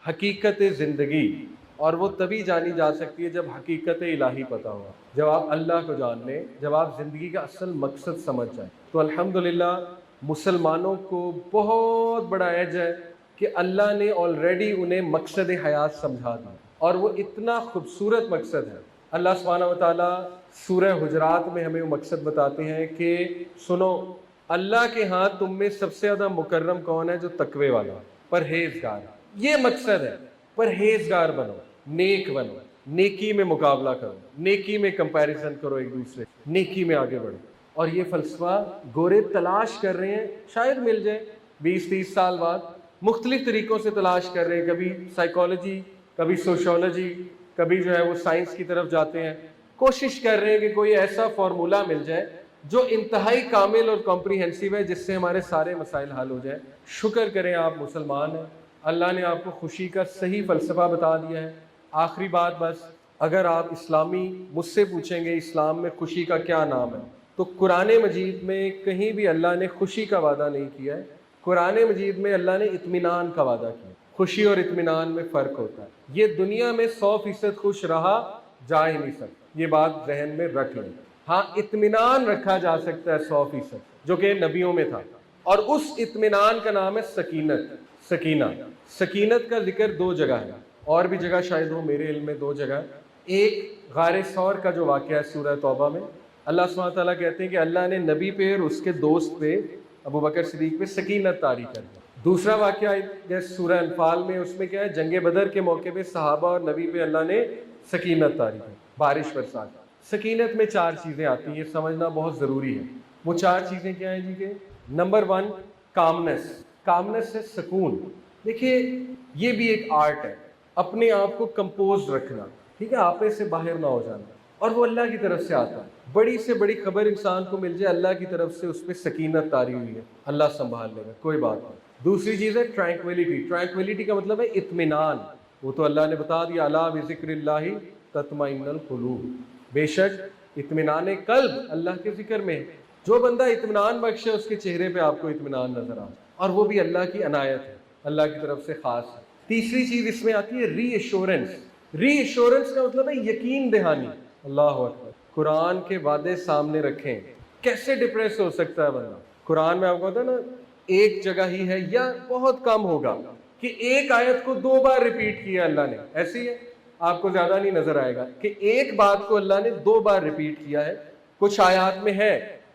حقیقت زندگی، اور وہ تبھی جانی جا سکتی ہے جب حقیقت الہی پتہ ہوا، جب آپ اللہ کو جان لیں، جب آپ زندگی کا اصل مقصد سمجھ جائیں۔ تو الحمدللہ مسلمانوں کو بہت بڑا ایج ہے کہ اللہ نے آلریڈی انہیں مقصد حیات سمجھا دیا، اور وہ اتنا خوبصورت مقصد ہے۔ اللہ سبحانہ وتعالیٰ سورہ حجرات میں ہمیں وہ مقصد بتاتے ہیں کہ سنو، اللہ کے ہاں تم میں سب سے زیادہ مکرم کون ہے؟ جو تقوی والا، پرہیزگار۔ یہ مقصد ہے، پرہیزگار بنو، نیک بنو، نیکی میں مقابلہ کرو، نیکی میں کمپیریزن کرو ایک دوسرے، نیکی میں آگے بڑھو۔ اور یہ فلسفہ گورے تلاش کر رہے ہیں، شاید مل جائے 20-30 سال بعد، مختلف طریقوں سے تلاش کر رہے ہیں، کبھی سائیکالوجی، کبھی سوشولوجی، کبھی جو ہے وہ سائنس کی طرف جاتے ہیں، کوشش کر رہے ہیں کہ کوئی ایسا فارمولا مل جائے جو انتہائی کامل اور کمپریہنسو ہے، جس سے ہمارے سارے مسائل حل ہو جائیں۔ شکر کریں آپ مسلمان ہیں، اللہ نے آپ کو خوشی کا صحیح فلسفہ بتا دیا ہے۔ آخری بات بس، اگر آپ اسلامی مجھ سے پوچھیں گے اسلام میں خوشی کا کیا نام ہے، تو قرآن مجید میں کہیں بھی اللہ نے خوشی کا وعدہ نہیں کیا ہے۔ قرآن مجید میں اللہ نے اطمینان کا وعدہ کیا۔ خوشی اور اطمینان میں فرق ہوتا ہے۔ یہ دنیا میں 100% خوش رہا جا ہی نہیں سکتا، یہ بات ذہن میں رکھ لیں۔ ہاں، اطمینان رکھا جا سکتا ہے 100%، جو کہ نبیوں میں تھا، اور اس اطمینان کا نام ہے سکینت، سکینہ۔ سکینت کا ذکر 2 جگہ ہے، اور بھی جگہ شاید ہو، میرے علم میں 2 جگہ ہے۔ ایک غار ثور کا جو واقعہ ہے سورہ توبہ میں، اللہ سبحانہ تعالیٰ کہتے ہیں کہ اللہ نے نبی پہ اور اس کے دوست پہ ابو بکر صدیق پہ سکینت طاری کر دی۔ دوسرا واقعہ جیسے سورہ انفال میں، اس میں کیا ہے، جنگ بدر کے موقع پہ صحابہ اور نبی پہ اللہ نے سکینت طاری کی، بارش برسات۔ سکینت میں 4 چیزیں آتی ہیں، یہ سمجھنا بہت ضروری ہے۔ وہ 4 چیزیں کیا ہیں جی؟ کہ نمبر 1 کامنس، کامنس ہے سکون۔ دیکھیے یہ بھی ایک آرٹ ہے، اپنے آپ کو کمپوز رکھنا، ٹھیک ہے، آپے سے باہر نہ ہو جانا، اور وہ اللہ کی طرف سے آتا ہے۔ بڑی سے بڑی خبر انسان کو مل جائے، اللہ کی طرف سے اس پہ سکینت طاری ہوئی ہے، اللہ سنبھال لے گا، کوئی بات نہیں۔ دوسری چیز ہے ٹرینکویلٹی، ٹرینکویلٹی کا مطلب ہے اطمینان، وہ تو اللہ نے بتا دیا، الا بذکر اللہ تطمئن القلوب، بے شک اطمینان قلب اللہ کے ذکر میں۔ جو بندہ اطمینان بخش ہے، اس کے چہرے پہ آپ کو اطمینان نظر آتا ہے، اور وہ بھی اللہ کی عنایت ہے، اللہ کی طرف سے خاص ہے۔ تیسری چیز اس میں آتی ہے ری ایشورنس۔ ری ایشورنس کا مطلب ہے یقین دہانی۔ اللہ اکبر، قرآن کے وعدے سامنے رکھیں، کیسے ڈپریس ہو سکتا ہے بندہ؟ قرآن میں آپ کو پتا نا، ایک جگہ ہی ہے یا بہت کم ہوگا کہ ایک آیت کو 2 بار ریپیٹ کیا اللہ نے، ایسی ہے، آپ کو زیادہ نہیں نظر آئے گا کہ ایک بات کو اللہ نے 2 بار ریپیٹ کیا ہے۔ کچھ آیات میں ہے،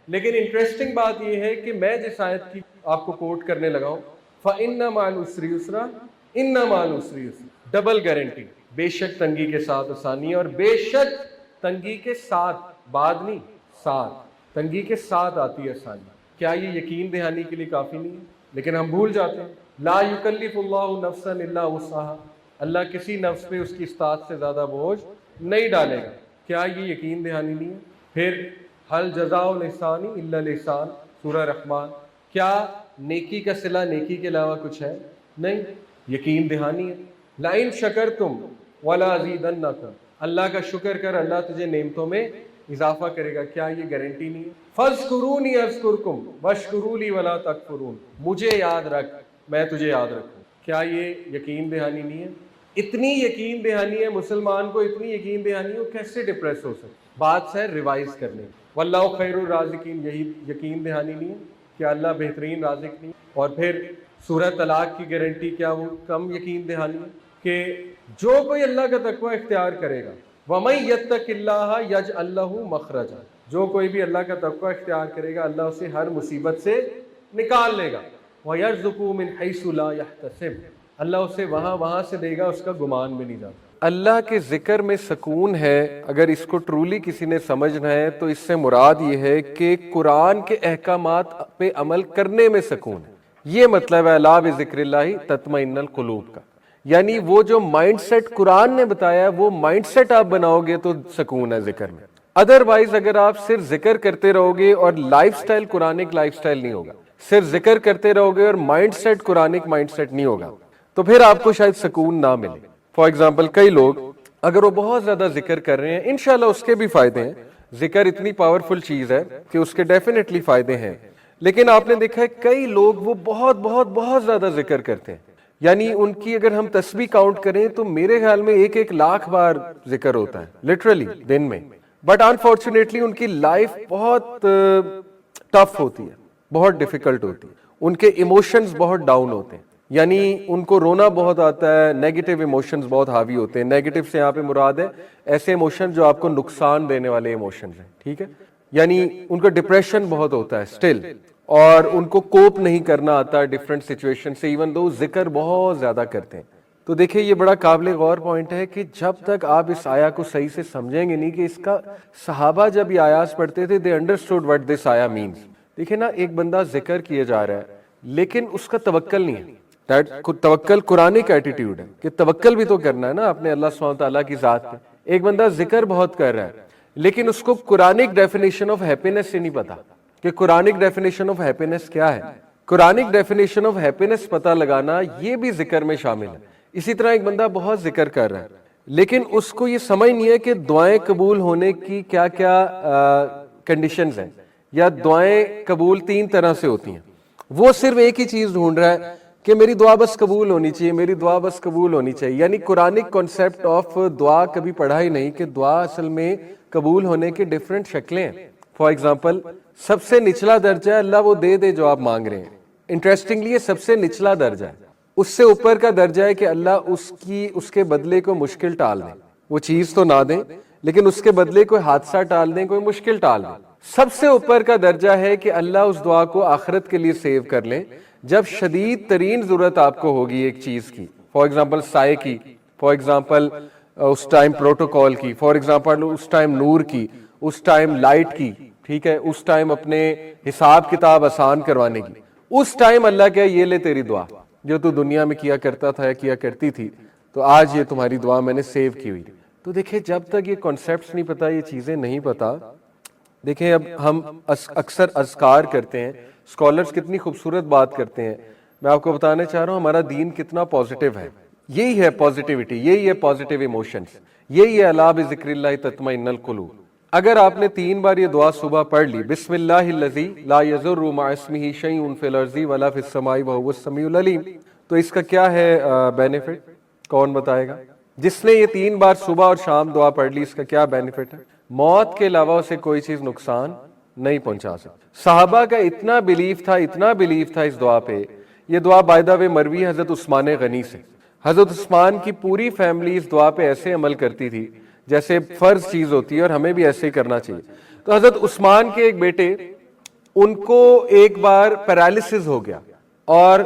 لیکن انٹرسٹنگ بات یہ ہے کہ میں جس آیت کی آپ کو کوٹ کرنے لگا ہوں، فَإِنَّ مَعَ الْعُسْرِ يُسْرًا إِنَّ مَعَ الْعُسْرِ يُسْرًا، ڈبل گارنٹی، بے شک تنگی کے ساتھ آسانی ہے، اور بے شک تنگی کے ساتھ، بعد نہیں، ساتھ، تنگی کے ساتھ آتی ہے آسانی۔ کیا یہ یقین دہانی کے لیے کافی نہیں ہے؟ لیکن ہم بھول جاتے ہیں، لا یکلف اللہ نفسا الا وسعها، اللہ کسی نفس پہ اس کی استطاعت سے زیادہ بوجھ نہیں ڈالے گا۔ کیا یہ یقین دہانی نہیں ہے؟ پھر هل جزاء الاحسان الا الاحسان، سورہ رحمان، کیا نیکی کا صلہ نیکی کے علاوہ کچھ ہے؟ نہیں، یقین دہانی ہے۔ لئن شکرتم ولازیدنکم، اللہ کا شکر کر، اللہ تجھے نعمتوں میں اضافہ کرے گا۔ کیا یہ گارنٹی نہیں ہے؟ فاذکرونی اذکرکم واشکروا لی ولا تکفرون، مجھے یاد رکھ، میں تجھے یاد رکھوں۔ کیا یہ یقین دہانی نہیں ہے؟ اتنی یقین دہانی ہے مسلمان کو، اتنی یقین دہانی ہو، کیسے ڈپریس ہو سکتا؟ بات ہے ریوائز کرنے، واللہ خیر الرازقین، یہی یقین دہانی نہیں ہے کہ اللہ بہترین رازق نہیں؟ اور پھر سورہ طلاق کی گارنٹی کیا وہ کم یقین دہانی ہے کہ جو کوئی اللہ کا تقوی اختیار کرے گا، وَمَن يَتَّقِ اللَّهَ يَجْعَل لَّهُ مَخْرَجًا، جو کوئی بھی اللہ کا تقوی اختیار کرے گا، اللہ اسے ہر مصیبت سے نکال لے گا۔ وَيَرْزُقُهُ مِنْ حَيْثُ لَا يَحْتَسِبُ، اللہ اسے وہاں سے دے گا، اس کا گمان بھی نہیں جاتا۔ اللہ کے ذکر میں سکون ہے، اگر اس کو ٹرولی کسی نے سمجھنا ہے تو اس سے مراد یہ ہے کہ قرآن کے احکامات پہ عمل کرنے میں سکون ہے۔ یہ مطلب ہے الا بذکر اللہ تطمئن القلوب کا، یعنی وہ جو مائنڈ سیٹ قرآن نے بتایا ہے، وہ مائنڈ سیٹ آپ بناؤ گے تو سکون ہے ذکر میں۔ ادروائز اگر آپ صرف ذکر کرتے رہو گے اور lifestyle Quranic lifestyle نہیں ہوگا، صرف ذکر کرتے رہو گے اور mindset Quranic mindset نہیں ہوگا، تو پھر آپ کو شاید سکون نہ ملے۔ فار ایگزامپل، کئی لوگ اگر وہ بہت زیادہ ذکر کر رہے ہیں، انشاءاللہ اس کے بھی فائدے ہیں، ذکر اتنی پاورفل چیز ہے کہ اس کے ڈیفینیٹلی فائدے ہیں، لیکن آپ نے دیکھا ہے کئی لوگ وہ بہت زیادہ ذکر کرتے ہیں، یعنی ان کی اگر ہم تسبیح کاؤنٹ کریں تو میرے خیال میں 1,00,000 بار ذکر ہوتا ہے لٹرلی دن میں. بٹ انفارچونیٹلی ان کی لائف بہت ٹف ہوتی ہے, بہت ڈیفیکلٹ ہوتی ہے, ان کے ایموشنز بہت ڈاؤن ہوتے ہیں, یعنی ان کو رونا بہت آتا ہے, نیگیٹو ایموشنز بہت حاوی ہوتے ہیں. نیگیٹو سے یہاں پہ مراد ہے ایسے ایموشن جو آپ کو نقصان دینے والے ایموشنز ہیں, ٹھیک ہے, یعنی ان کا ڈپریشن بہت ہوتا ہے اسٹل, اور ان کو کوپ نہیں کرنا آتا ڈفرینٹ سچویشن سے, ایون دو ذکر بہت زیادہ کرتے ہیں. تو دیکھیں یہ بڑا قابل غور پوائنٹ ہے کہ جب تک آپ اس آیا کو صحیح سے سمجھیں گے نہیں کہ اس کا صحابہ جب یہ آیات پڑھتے تھے they understood what this آیا means. دیکھیں نا, ایک بندہ ذکر کیے جا رہا ہے لیکن اس کا توکل نہیں ہے. توکل قرآنک ایٹیٹیوڈ ہے کہ توکل بھی تو کرنا ہے نا اپنے اللہ سبحانہ تعالیٰ کی ذات پہ. ایک بندہ ذکر بہت کر رہا ہے لیکن اس کو قرآنک ڈیفینیشن آف ہیپینس سے نہیں پتا کہ قرآنک ڈیفینیشن آف ہیپینس کیا ہے. قرآنک ڈیفینیشن آف ہیپینس پتہ لگانا یہ بھی ذکر میں شامل ہے. اسی طرح ایک بندہ بہت ذکر کر رہا ہے لیکن اس کو یہ سمجھ نہیں ہے کہ دعائیں قبول ہونے کی کیا کیا کنڈیشنز ہیں, یا دعائیں قبول 3 طرح سے ہوتی ہیں. وہ صرف ایک ہی چیز ڈھونڈ رہا ہے کہ میری دعا بس قبول ہونی چاہیے, میری دعا بس قبول ہونی چاہیے. یعنی قرآنک کانسیپٹ آف دعا کبھی پڑھا ہی نہیں کہ دعا اصل میں قبول ہونے کے ڈفرینٹ شکلیں ہیں. فار ایگزامپل سب سے نچلا درجہ ہے اللہ وہ دے دے جو آپ مانگ رہے ہیں. انٹرسٹنگلی یہ سب سے نچلا درجہ ہے. اس سے اوپر کا درجہ ہے کہ اللہ اس کے بدلے کو مشکل ٹال دیں, وہ چیز تو نہ دیں لیکن اس کے بدلے کوئی حادثہ ٹال دیں, کوئی مشکل ٹال دیں. سب سے اوپر کا درجہ ہے کہ اللہ اس دعا کو آخرت کے لیے سیو کر لیں جب شدید ترین ضرورت آپ کو ہوگی ایک چیز کی, فار ایگزامپل سائے کی, فار ایگزامپل اس ٹائم پروٹوکول کی, فار ایگزامپل اس ٹائم نور کی, اس ٹائم لائٹ کی, ٹھیک ہے, اس ٹائم اپنے حساب کتاب آسان کروانے کی. اس ٹائم اللہ کہے یہ لے تیری دعا جو تو دنیا میں کیا کرتا تھا یا کیا کرتی تھی, تو آج یہ تمہاری دعا میں نے سیو کی ہوئی. تو دیکھیں جب تک یہ کانسیپٹس نہیں پتا, یہ چیزیں نہیں پتا. دیکھیں اب ہم اکثر اذکار کرتے ہیں, اسکالرز کتنی خوبصورت بات کرتے ہیں. میں آپ کو بتانا چاہ رہا ہوں ہمارا دین کتنا پازیٹیو ہے. یہی ہے پازیٹیوٹی, یہی ہے پازیٹیو ایموشنز, یہی ہے الا بذکر اللہ تطمئن القلوب. اگر آپ نے 3 بار یہ دعا صبح پڑھ لی, بسم اللہ الذی لا یضر مع اسمہ شیء فی الارض ولا فی السماء وہو السمیع العلیم, تو اس کا کیا ہے بینیفٹ, کون بتائے گا؟ جس نے یہ 3 بار صبح اور شام دعا پڑھ لی اس کا کیا بینیفٹ ہے؟ موت کے علاوہ اسے کوئی چیز نقصان نہیں پہنچا سکتی. صحابہ کا اتنا بلیف تھا, اتنا بلیف تھا اس دعا پہ. یہ دعا بائی دا وے مروی حضرت عثمان غنی سے. حضرت عثمان کی پوری فیملی اس دعا پہ ایسے عمل کرتی تھی جیسے فرض چیز ہوتی ہے, اور ہمیں بھی ایسے ہی کرنا چاہیے. تو حضرت عثمان کے ایک بیٹے, ان کو ایک بار پیرالسس ہو گیا اور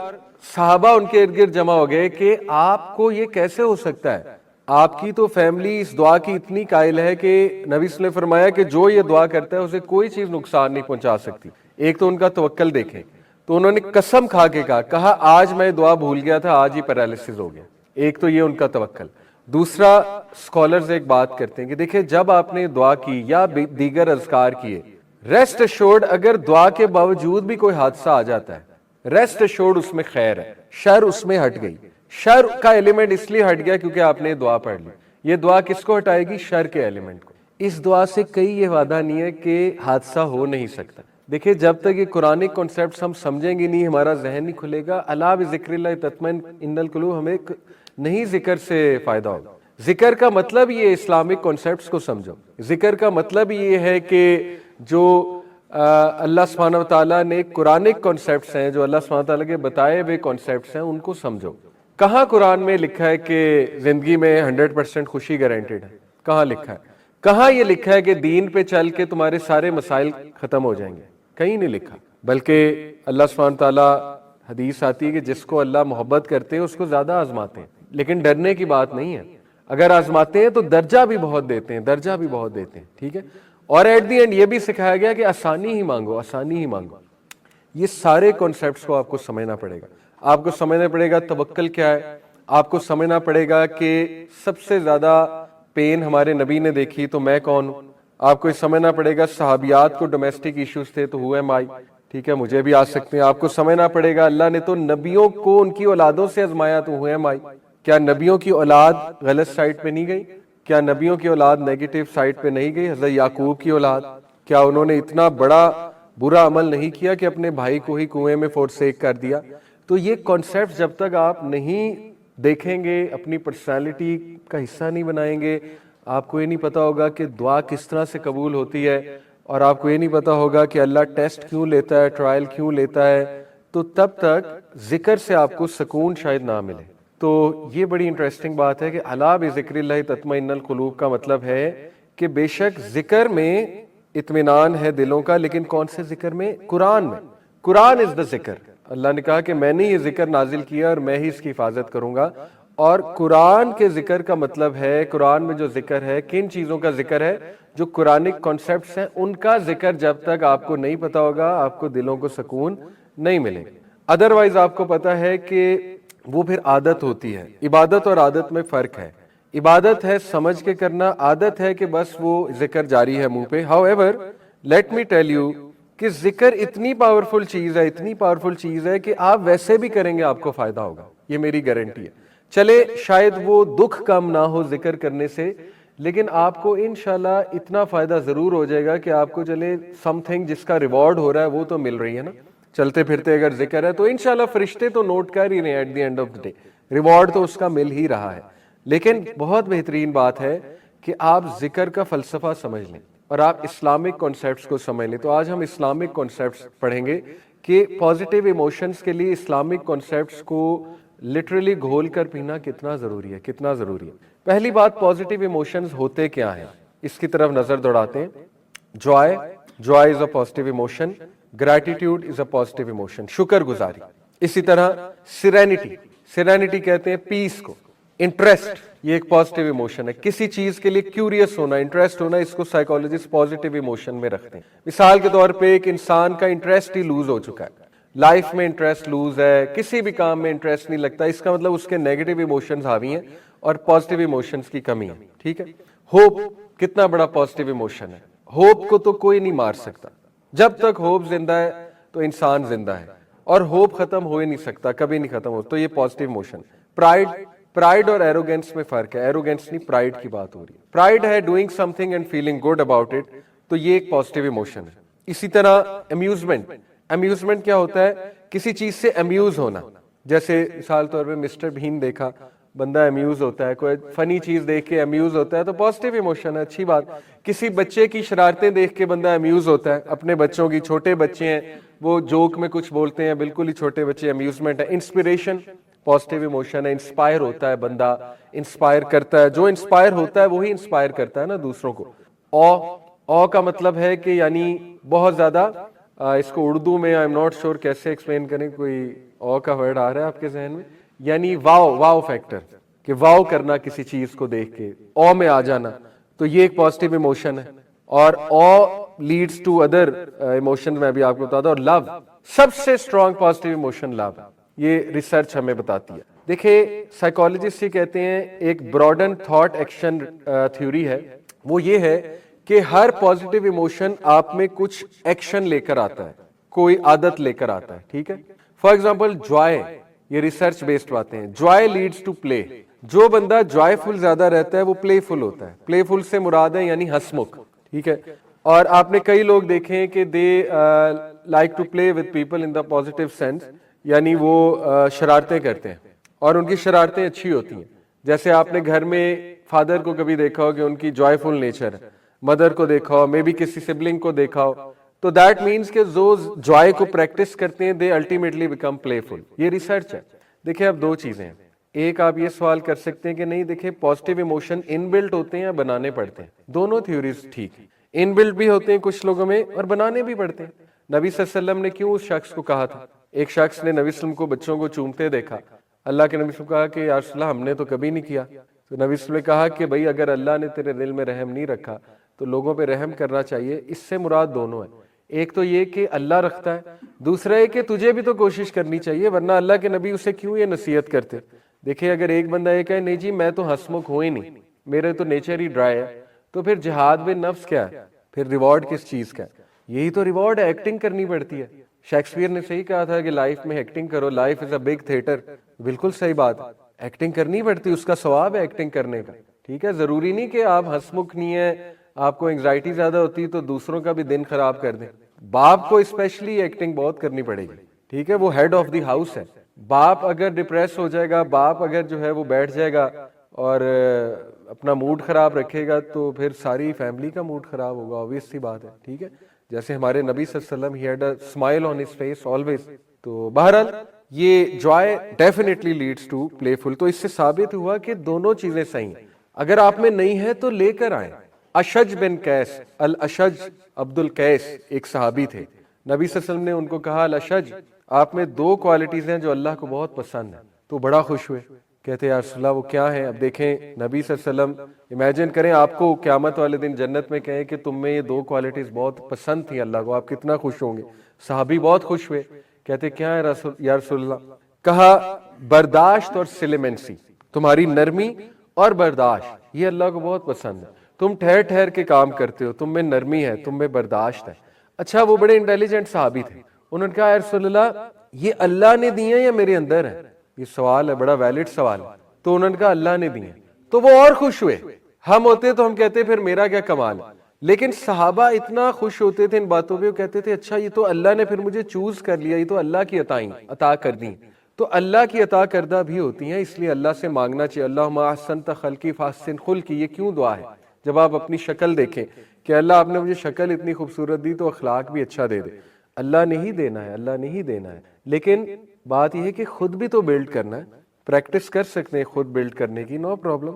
صحابہ ان کے ارد گرد جمع ہو گئے کہ آپ کو یہ کیسے ہو سکتا ہے, آپ کی تو فیملی اس دعا کی اتنی قائل ہے کہ نبی صلی اللہ علیہ وسلم نے فرمایا کہ جو یہ دعا کرتا ہے اسے کوئی چیز نقصان نہیں پہنچا سکتی. ایک تو ان کا توکل دیکھیں, تو انہوں نے قسم کھا کے کہا آج میں دعا بھول گیا تھا, آج ہی پیرالسس ہو گیا. ایک تو یہ ان کا توکل. دوسرا, اسکالرز ایک بات کرتے ہیں کہ دیکھیں جب آپ نے دعا کی یا دیگر اذکار کیے, ریسٹ ایشورڈ اگر دعا کے باوجود بھی کوئی حادثہ آ جاتا ہے, ریسٹ ایشورڈ اس میں خیر ہے, شر اس میں ہٹ گئی. شر کا ایلیمنٹ اس لیے ہٹ گیا کیونکہ آپ نے دعا پڑھ لی. یہ دعا کس کو ہٹائے گی؟ شر کے ایلیمنٹ کو. اس دعا سے کئی یہ وعدہ نہیں ہے کہ حادثہ ہو نہیں سکتا. دیکھیں جب تک یہ قرآنک کانسیپٹس ہم سمجھیں گے نہیں, ہمارا ذہن نہیں کھلے گا. الا بذکر اللہ تطمئن القلوب, ہمیں نہیں ذکر سے فائدہ ہوگا. ذکر کا مطلب یہ اسلامک کانسیپٹس کو سمجھو. ذکر کا مطلب یہ ہے کہ جو اللہ سبحانہ وتعالیٰ نے قرآنک کانسیپٹس ہیں, جو اللہ سبحانہ وتعالیٰ کے بتائے ہوئے کانسیپٹس ہیں, ان کو سمجھو. کہاں قرآن میں لکھا ہے کہ زندگی میں 100% خوشی گارنٹیڈ ہے؟ کہاں لکھا ہے؟ کہاں یہ لکھا ہے کہ دین پہ چل کے تمہارے سارے مسائل ختم ہو جائیں گے؟ کہیں نہیں لکھا. بلکہ اللہ سبحانہ تعالیٰ, حدیث آتی ہے کہ جس کو اللہ محبت کرتے ہیں اس کو زیادہ آزماتے ہیں, لیکن ڈرنے کی بات نہیں ہے. اگر آزماتے ہیں تو درجہ بھی بہت دیتے ہیں, درجہ بھی بہت دیتے ہیں, ٹھیک ہے. اور ایٹ دی اینڈ یہ بھی سکھایا گیا کہ آسانی ہی مانگو, آسانی ہی مانگو. یہ سارے کانسیپٹس کو آپ کو سمجھنا پڑے گا. آپ کو سمجھنا پڑے گا توکل کیا ہے, آپ کو سمجھنا پڑے گا کہ سب سے زیادہ پین ہمارے نبی نے دیکھی تو میں کون ہوں. آپ کو یہ سمجھنا پڑے گا صحابیات کو ڈومیسٹک ایشوز تھے تو ہو ایم آئی, ٹھیک ہے, مجھے بھی آ سکتے ہیں. آپ کو سمجھنا پڑے گا اللہ نے تو نبیوں کو ان کی اولادوں سے آزمایا تو ہو ایم آئی. کیا نبیوں کی اولاد غلط سائٹ پہ نہیں گئی؟ کیا نبیوں کی اولاد نیگیٹو سائٹ پہ نہیں گئی؟ حضرت یعقوب کی اولاد, کیا انہوں نے اتنا بڑا برا عمل نہیں کیا کہ اپنے بھائی کو ہی کنویں میں فورسیک کر دیا؟ تو یہ کانسیپٹ جب تک آپ نہیں دیکھیں گے، اپنی پرسنالٹی کا حصہ نہیں بنائیں گے، آپ کو یہ نہیں پتا ہوگا کہ دعا کس طرح سے قبول ہوتی ہے، اور آپ کو یہ نہیں پتا ہوگا کہ اللہ ٹیسٹ کیوں لیتا ہے، ٹرائل کیوں لیتا ہے، تو تب تک ذکر سے آپ کو سکون شاید نہ ملے۔ تو یہ بڑی انٹرسٹنگ بات ہے کہ الا بذکر اللہ تطمئن القلوب کا مطلب ہے کہ بے شک ذکر میں اطمینان ہے دلوں کا، لیکن کون سے ذکر میں؟ قرآن میں۔ قرآن از دا ذکر۔ اللہ نے کہا کہ میں نے یہ ذکر نازل کیا اور میں ہی اس کی حفاظت کروں گا، اور قرآن کے ذکر کا مطلب ہے، قرآن میں جو ذکر ہے کن چیزوں کا ذکر ہے؟ جو قرآنک کانسیپٹس ہیں ان کا ذکر جب تک آپ کو نہیں پتا ہوگا آپ کو دلوں کو سکون نہیں ملے گا۔ ادروائز آپ کو پتا ہے کہ وہ پھر عادت ہوتی ہے۔ عبادت اور عادت میں فرق ہے۔ عبادت ہے سمجھ کے کرنا، عادت ہے کہ بس وہ ذکر جاری ہے منہ پہ۔ How ever let me tell you کہ ذکر اتنی پاورفل چیز ہے، اتنی پاورفل چیز ہے کہ آپ ویسے بھی کریں گے آپ کو فائدہ ہوگا، یہ میری گارنٹی ہے۔ چلے شاید وہ دکھ کم نہ ہو ذکر کرنے سے، لیکن آپ کو انشاءاللہ اتنا فائدہ ضرور ہو جائے گا کہ آپ کو چلے سم تھنگ جس کا ریوارڈ ہو رہا ہے وہ تو مل رہی ہے نا۔ چلتے پھرتے اگر ذکر ہے تو انشاءاللہ فرشتے تو نوٹ کر ہی رہے ہیں، at the end of the day reward تو اس کا مل ہی رہا ہے۔ لیکن بہت بہترین بات ہے کہ آپ ذکر کا فلسفہ سمجھ لیں اور آپ اسلامک کانسیپٹس کو سمجھ لیں۔ تو آج ہم اسلامک کانسیپٹس پڑھیں گے کہ پازیٹیو ایموشنز کے لیے اسلامک کانسیپٹس کو لٹرلی گھول کر پینا کتنا ضروری ہے، کتنا ضروری ہے۔ پہلی بات، پازیٹیو ایموشنز ہوتے کیا ہیں، اس کی طرف نظر دوڑاتے ہیں۔ Joy is a positive emotion, gratitude is a positive emotion, شکر گزاری۔ اسی طرح سیرینٹی کہتے ہیں پیس کو۔ انٹرسٹ، یہ ایک پازیٹیو ایموشن ہے، کسی چیز کے لیے کیوریس ہونا، انٹرسٹ ہونا، اس کو سائیکالوجسٹ پازیٹیو ایموشن میں رکھتے ہیں۔ مثال کے طور پہ ایک انسان کا انٹرسٹ ہی لوز ہو چکا ہے، لائف میں انٹرسٹ لوز ہے، کسی بھی کام میں انٹرسٹ نہیں لگتا، اس کا مطلب اس کے نیگیٹو ایموشنز حاوی ہیں اور پازیٹیو ایموشنز کی کمی ہے، ٹھیک ہے۔ ہوپ کتنا بڑا پازیٹیو ایموشن ہے، ہوپ کو تو کوئی نہیں مار سکتا، جب تک ہوپ زندہ ہے تو انسان زندہ ہے، اور ہوپ ختم ہو ہی نہیں سکتا، کبھی نہیں ختم ہو، تو یہ پازیٹیو ایموشن۔ پرائڈ اور ایروگینس میں فرق ہے، ایروگینس نہیں، پرائڈ کی بات ہو رہی ہے۔ پرائڈ ہے doing some thing and feeling good about it, تو یہ ایک پازیٹیو ایموشن ہے۔ اسی طرح امیوزمنٹ کیا ہوتا ہے؟ کسی چیز سے امیوز ہونا، جیسے مثال طور پہ مسٹر بین دیکھا، بندہ امیوز ہوتا ہے، کوئی فنی چیز دیکھ کے امیوز ہوتا ہے تو پازیٹیو ایموشن ہے، اچھی بات۔ کسی بچے کی شرارتیں دیکھ کے بندہ امیوز ہوتا ہے، اپنے بچوں کی، چھوٹے بچے ہیں وہ جوک میں کچھ بولتے ہیں، بالکل ہی چھوٹے بچے، امیوزمنٹ ہے۔ انسپریشن پازیٹیو ایموشن ہے، انسپائر ہوتا ہے بندہ، انسپائر کرتا ہے، جو انسپائر ہوتا ہے وہی انسپائر کرتا ہے نا دوسروں کو۔ او کا مطلب ہے کہ یعنی بہت زیادہ، اس کو اردو میں آئی ایم ناٹ شور کیسے ایکسپلین کریں، کوئی او کا ورڈ آ رہا ہے آپ کے ذہن میں؟ یعنی واو فیکٹر، کہ واو کرنا کسی چیز کو دیکھ کے، او میں آ جانا، تو یہ ایک پازیٹیو ایموشن ہے۔ اور او لیڈز ٹو ادر ایموشن، میں بھی آپ کو بتاتا ہوں۔ لو، سب سے اسٹرانگ پازیٹیو ایموشن لو ہے، یہ ریسرچ ہمیں بتاتی ہے۔ دیکھیں سائیکالوجسٹ یہ کہتے ہیں، ایک براڈن تھاٹ ایکشن تھیوری ہے، وہ یہ ہے کہ ہر پازیٹیو ایموشن آپ میں کچھ ایکشن لے کر آتا ہے، کوئی عادت لے کر آتا ہے، ٹھیک ہے۔ فار ایگزامپل جوائے، یہ ریسرچ بیسڈ باتیں ہیں۔ جوائے لیڈز ٹو پلے، جو بندہ جوائے فل زیادہ رہتا ہے وہ پلے فل ہوتا ہے۔ پلے فل سے مراد ہے یعنی ہنسمکھ، ٹھیک ہے۔ اور آپ نے کئی لوگ دیکھے ہیں کہ they like to play with people in the positive sense, یعنی وہ شرارتیں کرتے ہیں اور ان کی شرارتیں اچھی ہوتی ہیں۔ جیسے آپ نے گھر میں فادر کو کبھی دیکھا ہو کہ ان کی جوائے فل نیچر ہے، مدر کو دیکھا ہو، مے بی کسی سبلنگ کو دیکھا ہو، تو دیٹ مینس کہ جو جوائے کو پریکٹس کرتے ہیں دے الٹیمیٹلی بیکم پلے فل، یہ ریسرچ ہے۔ دیکھیں اب دو چیزیں ہیں، ایک آپ یہ سوال کر سکتے ہیں کہ نہیں دیکھیں پازیٹیو ایموشن ان بلٹ ہوتے ہیں یا بنانے پڑتے ہیں؟ دونوں تھیوریز ٹھیک ہیں، ان بلٹ بھی ہوتے ہیں کچھ لوگوں میں اور بنانے بھی پڑتے ہیں۔ نبی صلی اللہ علیہ وسلم نے کیوں اس شخص کو کہا تھا، ایک شخص نے نبی صلی اللہ علیہ وسلم کو بچوں کو چومتے دیکھا، اللہ کے نبی صلی اللہ علیہ وسلم کہا کہ یا رسول اللہ ہم نے تو کبھی نہیں کیا، تو نبی صلی اللہ علیہ وسلم نے کہا کہ بھائی اگر اللہ نے تیرے دل میں رحم نہیں رکھا تو لوگوں پہ رحم کرنا چاہیے۔ اس سے مراد دونوں ہیں، ایک تو یہ کہ اللہ رکھتا ہے، دوسرا ہے کہ تجھے بھی تو کوشش کرنی چاہیے، ورنہ اللہ کے نبی اسے کیوں یہ نصیحت کرتے۔ دیکھیں اگر ایک بندہ یہ کہے نہیں جی میں تو ہنسمکھ ہوں ہی نہیں، میرے تو نیچر ہی ڈرائی ہے، تو پھر جہاد بن نفس کیا ہے، پھر ریوارڈ کس چیز کا ہے؟ یہی تو ریوارڈ ہے، ایکٹنگ کرنی پڑتی ہے۔ شیکسپیئر نے صحیح کہا تھا کہ لائف میں ایکٹنگ کرو، life is a big theatre, بالکل صحیح بات، ایکٹنگ کرنی پڑتی، اس کا ثواب ہے ایکٹنگ کرنے کا، ٹھیک ہے۔ ضروری نہیں کہ آپ ہنسمکھ نہیں ہیں، آپ کو انگزائٹی زیادہ ہوتی ہے تو دوسروں کا بھی دن خراب کر دیں۔ باپ کو اسپیشلی ایکٹنگ بہت کرنی پڑے گی، ٹھیک ہے، وہ ہیڈ آف دی ہاؤس ہے، باپ اگر ڈپریس ہو جائے گا، باپ اگر جو ہے وہ بیٹھ جائے گا اور اپنا موڈ خراب رکھے گا تو پھر ساری فیملی کا موڈ خراب ہوگا، obvious سی بات ہے، ٹھیک ہے. جیسے ہمارے نبی صلی اللہ علیہ وسلم he had a smile on his face always. تو بہرحال یہ joy definitely leads to playful. تو اس سے ثابت ہوا کہ دونوں چیزیں صحیح ہیں. اگر آپ میں نہیں ہے تو لے کر آئیں. اشج بن قیس، الاشج عبد القیس ایک صحابی تھے. نبی صلی اللہ علیہ وسلم نے ان کو کہا الاشج آپ میں دو کوالٹیز ہیں جو اللہ کو بہت پسند ہیں. تو بڑا خوش ہوئے، کہتے یا رسول اللہ وہ کیا ہیں؟ اب دیکھیں نبی صلی اللہ علیہ وسلم، امیجن کریں آپ کو قیامت والے دن جنت میں کہیں کہ تم میں یہ دو کوالٹیز بہت پسند تھیں اللہ کو، آپ کتنا خوش ہوں گے. صحابی بہت خوش ہوئے، کہتے کیا ہے یا رسول اللہ؟ کہا برداشت اور سلیمنسی، تمہاری نرمی اور برداشت یہ اللہ کو بہت پسند ہے. تم ٹھہر ٹھہر کے کام کرتے ہو، تم میں نرمی ہے، تم میں برداشت ہے. اچھا وہ بڑے انٹیلیجنٹ صحابی تھے، انہوں نے کہا یا رسول اللہ یہ اللہ نے دی ہیں یا میرے اندر ہے؟ یہ سوال ہے، بڑا ویلڈ سوال ہے. تو انہوں نے کہا اللہ نے دی ہیں. تو وہ اور خوش ہوئے. ہم ہوتے تو ہم کہتے پھر میرا کیا کمال ہے، لیکن صحابہ اتنا خوش ہوتے تھے ان باتوں پہ، وہ کہتے تھے اچھا یہ تو اللہ نے پھر مجھے چوز کر لیا، یہ تو اللہ کی عطا کر دی. تو اللہ کی عطا کردہ بھی ہوتی ہیں، اس لیے اللہ سے مانگنا چاہیے اللہم احسنت خلقی فاحسن خلقی. یہ کیوں دعا ہے؟ جب آپ اپنی شکل دیکھیں کہ اللہ آپ نے مجھے شکل اتنی خوبصورت دی تو اخلاق بھی اچھا دے دے. اللہ نے ہی دینا ہے، اللہ نے ہی دینا ہے، لیکن بات یہ ہے کہ خود بھی تو بلڈ کرنا ہے. پریکٹس کر سکتے ہیں خود بلڈ کرنے کی، نو پرابلم.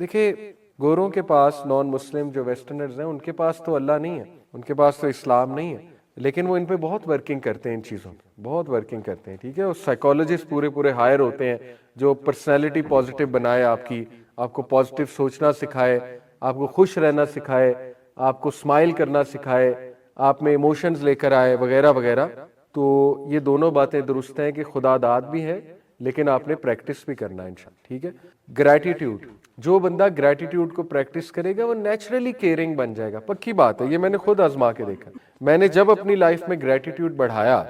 دیکھیں گوروں کے پاس، نان مسلم جو ویسٹرنرز ہیں ان کے پاس تو اللہ نہیں ہے، ان کے پاس تو اسلام نہیں ہے، لیکن وہ ان پہ بہت ورکنگ کرتے ہیں، ان چیزوں پہ بہت ورکنگ کرتے ہیں. ٹھیک ہے، وہ سائیکالوجسٹ پورے ہائر ہوتے ہیں جو پرسنالٹی پازیٹیو بنائے، آپ کو پازیٹیو سوچنا سکھائے، آپ کو خوش رہنا سکھائے، آپ کو اسمائل کرنا سکھائے، آپ میں ایموشنز لے کر آئے وغیرہ وغیرہ. تو یہ دونوں باتیں درست ہیں کہ خدا داد بھی ہے لیکن آپ نے پریکٹس بھی کرنا ہے انشاءاللہ. ٹھیک ہے. گریٹیٹیوڈ، جو بندہ گریٹیٹیوڈ کو پریکٹس کرے گا وہ نیچرلی کیئرنگ بن جائے گا. پکی بات ہے، یہ میں نے خود آزما کے دیکھا. میں نے جب اپنی لائف میں گریٹیٹیوڈ بڑھایا،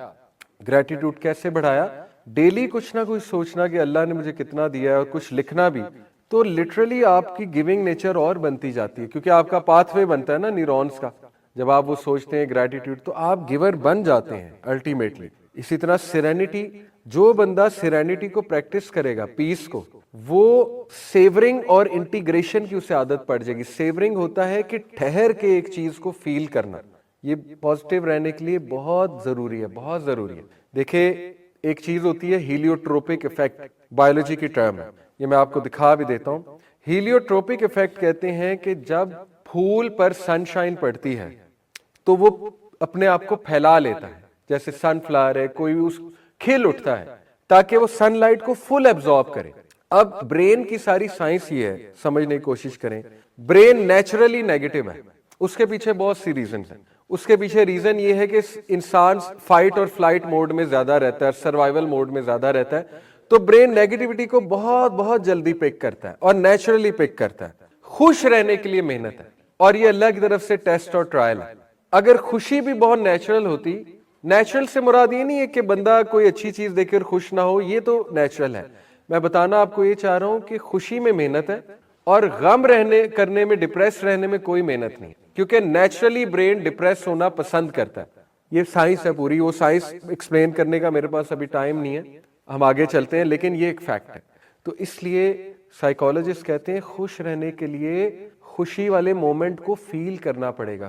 گریٹیٹیوڈ کیسے بڑھایا؟ ڈیلی کچھ نہ کچھ سوچنا کہ اللہ نے مجھے کتنا دیا ہے اور کچھ لکھنا بھی، تو لٹرلی آپ کی گیونگ نیچر اور بنتی جاتی ہے، کیونکہ آپ کا پاتھ وے بنتا ہے نا نیورونز کا. جب آپ وہ سوچتے ہیں گریٹیٹیوڈ تو آپ گیور بن جاتے ہیں الٹیمیٹلی. اسی طرح سیرینٹی، جو بندہ سیرینٹی کو پریکٹس کرے گا، پیس کو، وہ سیورنگ اور انٹیگریشن کی اسے عادت پڑ جائے گی. سیورنگ ہوتا ہے کہ ٹھہر کے ایک چیز کو فیل کرنا. یہ پازیٹیو رہنے کے لیے بہت ضروری ہے، بہت ضروری ہے. دیکھیں ایک چیز ہوتی ہے ہیلیوٹروپک ایفیکٹ، بایولوجی کی ٹرم ہے، یہ میں آپ کو دکھا بھی دیتا ہوں. ہیلیوٹروپک ایفیکٹ کہتے ہیں کہ جب پھول پر سن شائن پڑتی ہے تو وہ اپنے آپ کو پھیلا لیتا ہے. جیسے سن فلاور ہے، کوئی اس کھل اٹھتا ہے تاکہ وہ سن لائٹ کو فل ایبزارب کرے. اب برین کی ساری سائنس یہ ہے، سمجھنے کی کوشش کریں. برین نیچرلی نیگیٹو ہے، اس کے پیچھے بہت سی ریزنز ہیں. اس کے پیچھے ریزن یہ ہے کہ انسان فائٹ اور فلائٹ موڈ میں زیادہ رہتا ہے، سروائیول موڈ میں زیادہ رہتا ہے، تو برین نیگیٹیوٹی کو بہت جلدی پک کرتا ہے اور نیچرلی پک کرتا ہے. خوش رہنے کے لیے محنت ہے، اور یہ اللہ کی طرف سے ٹیسٹ اور ٹرائل ہے. اگر خوشی بھی بہت نیچرل ہوتی، نیچرل سے مراد یہ نہیں ہے کہ بندہ کوئی اچھی چیز دیکھ کر خوش نہ ہو، یہ تو نیچرل ہے. میں بتانا آپ کو یہ چاہ رہا ہوں کہ خوشی میں محنت ہے اور غم کرنے میں، ڈپریس رہنے میں کوئی محنت نہیں، کیونکہ نیچرلی برین ڈپریس ہونا پسند کرتا ہے. یہ سائنس ہے پوری، وہ سائنس ایکسپلین کرنے کا میرے پاس ابھی ٹائم نہیں ہے، ہم آگے چلتے ہیں، لیکن یہ ایک فیکٹ ہے. تو اس لیے سائیکالوجسٹ کہتے ہیں خوش رہنے کے لیے خوشی والے مومنٹ کو فیل کرنا پڑے گا.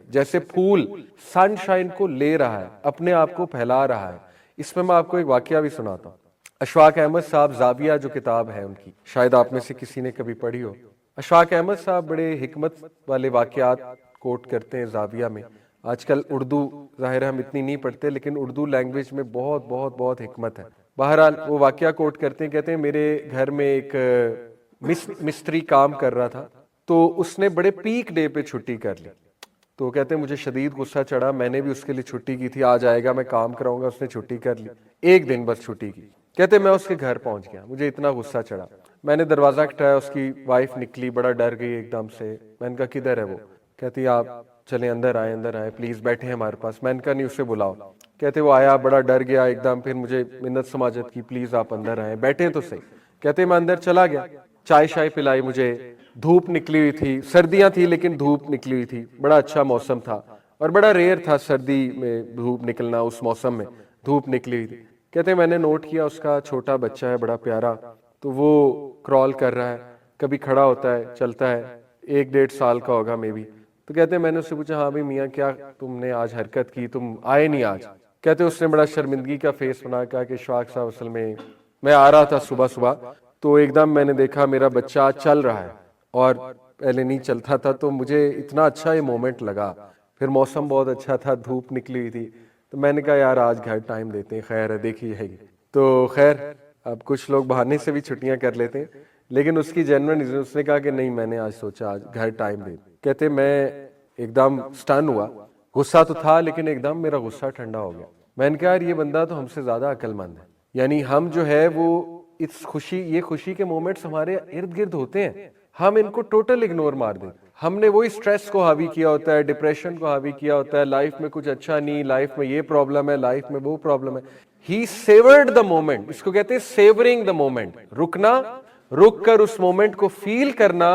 جیسے پھول سن شائن کو لے رہا ہے، اپنے آپ کو پھیلا رہا ہے. اس میں آپ کو ایک واقعہ بھی سناتا ہوں. اشفاق احمد صاحب، زاویہ جو کتاب ہے ان کی، شاید آپ میں سے کسی نے کبھی پڑھی ہو. اشفاق احمد صاحب بڑے حکمت والے واقعات کوٹ کرتے ہیں زاویہ میں. آج کل اردو ظاہر ہم اتنی نہیں پڑھتے، لیکن اردو لینگویج میں بہت حکمت ہے. بہرحال وہ واقعہ کوٹ کرتے ہیں، کہتے ہیں میرے گھر میں ایک مستری کام کر رہا تھا، تو اس نے بڑے پیک ڈے پہ چھٹی کر لی. تو کہتے ہیں مجھے شدید غصہ چڑھا، میں نے بھی اس کے لیے چھٹی کی تھی، آج آئے گا میں کام کراؤں گا، اس نے چھٹی کر لی، ایک دن بس چھٹی کی. کہتے میں اس کے گھر پہنچ گیا، مجھے اتنا غصہ چڑھا، میں نے دروازہ کھٹایا، اس کی وائف نکلی، بڑا ڈر گئی ایک دم سے. میں نے کہا کدھر ہے وہ؟ کہتی آپ چلیں اندر آئیں پلیز، بیٹھے ہیں ہمارے پاس. میں نے کہا نہیں اسے بلاؤ. کہتے وہ آیا، بڑا ڈر گیا ایک دم، پھر مجھے منت سماجت کی پلیز آپ اندر آئیں، بیٹھیں تو صحیح. کہتے میں اندر چلا گیا، چائے شائے پلائی مجھے، دھوپ نکلی ہوئی تھی، سردیاں تھی لیکن دھوپ نکلی ہوئی تھی، بڑا اچھا موسم تھا، اور بڑا ریئر تھا سردی میں دھوپ نکلنا، اس موسم میں دھوپ نکلی ہوئی تھی. کہتے ہیں میں نے نوٹ کیا اس کا چھوٹا بچہ ہے بڑا پیارا, تو وہ کرال کر رہا ہے, کبھی کھڑا ہوتا ہے, چلتا ہے, 1-1.5 سال کا ہوگا مے بی. تو کہتے ہیں میں نے اس سے پوچھا ہاں بھائی میاں کیا تم نے آج حرکت کی, تم آئے نہیں آج. کہتے اس نے بڑا شرمندگی کا فیس بنا, کہا کہ اشفاق صاحب اصل میں آ رہا تھا صبح صبح, تو ایک دم میں نے دیکھا میرا بچہ چل رہا ہے اور پہلے نہیں چلتا تھا, تو مجھے اتنا اچھا یہ مومنٹ لگا. پھر موسم بہت اچھا تھا, دھوپ نکلی ہوئی تھی, تو میں نے کہا یار آج گھر ٹائم دیتے ہیں, خیر ہے دیکھی جائے گی. تو خیر اب کچھ لوگ بہانے سے بھی چھٹیاں کر لیتے ہیں, لیکن اس کی جینوئن ریزن, اس نے کہا کہ نہیں میں نے آج سوچا آج گھر ٹائم دے. کہتے میں ایک دم سٹن ہوا, غصہ تو تھا لیکن ایک دم میرا غصہ ٹھنڈا ہو گیا. میں نے کہا یار یہ بندہ تو ہم سے زیادہ عقل مند ہے, یعنی ہم جو ہے وہ اس خوشی, یہ خوشی کے مومنٹس ہمارے ارد گرد ہوتے ہیں, ہم ان کو ٹوٹل اگنور مار دیں. ہم نے وہی سٹریس کو حاوی کیا ہوتا ہے, ڈپریشن کو حاوی کیا ہوتا ہے, لائف میں کچھ اچھا نہیں, لائف میں یہ پرابلم ہے, لائف میں وہ پرابلم ہے. ہی سیورڈ دا مومنٹ, اس کو کہتے ہیں سیورنگ دا مومنٹ, رکنا, رک کر اس مومنٹ کو فیل کرنا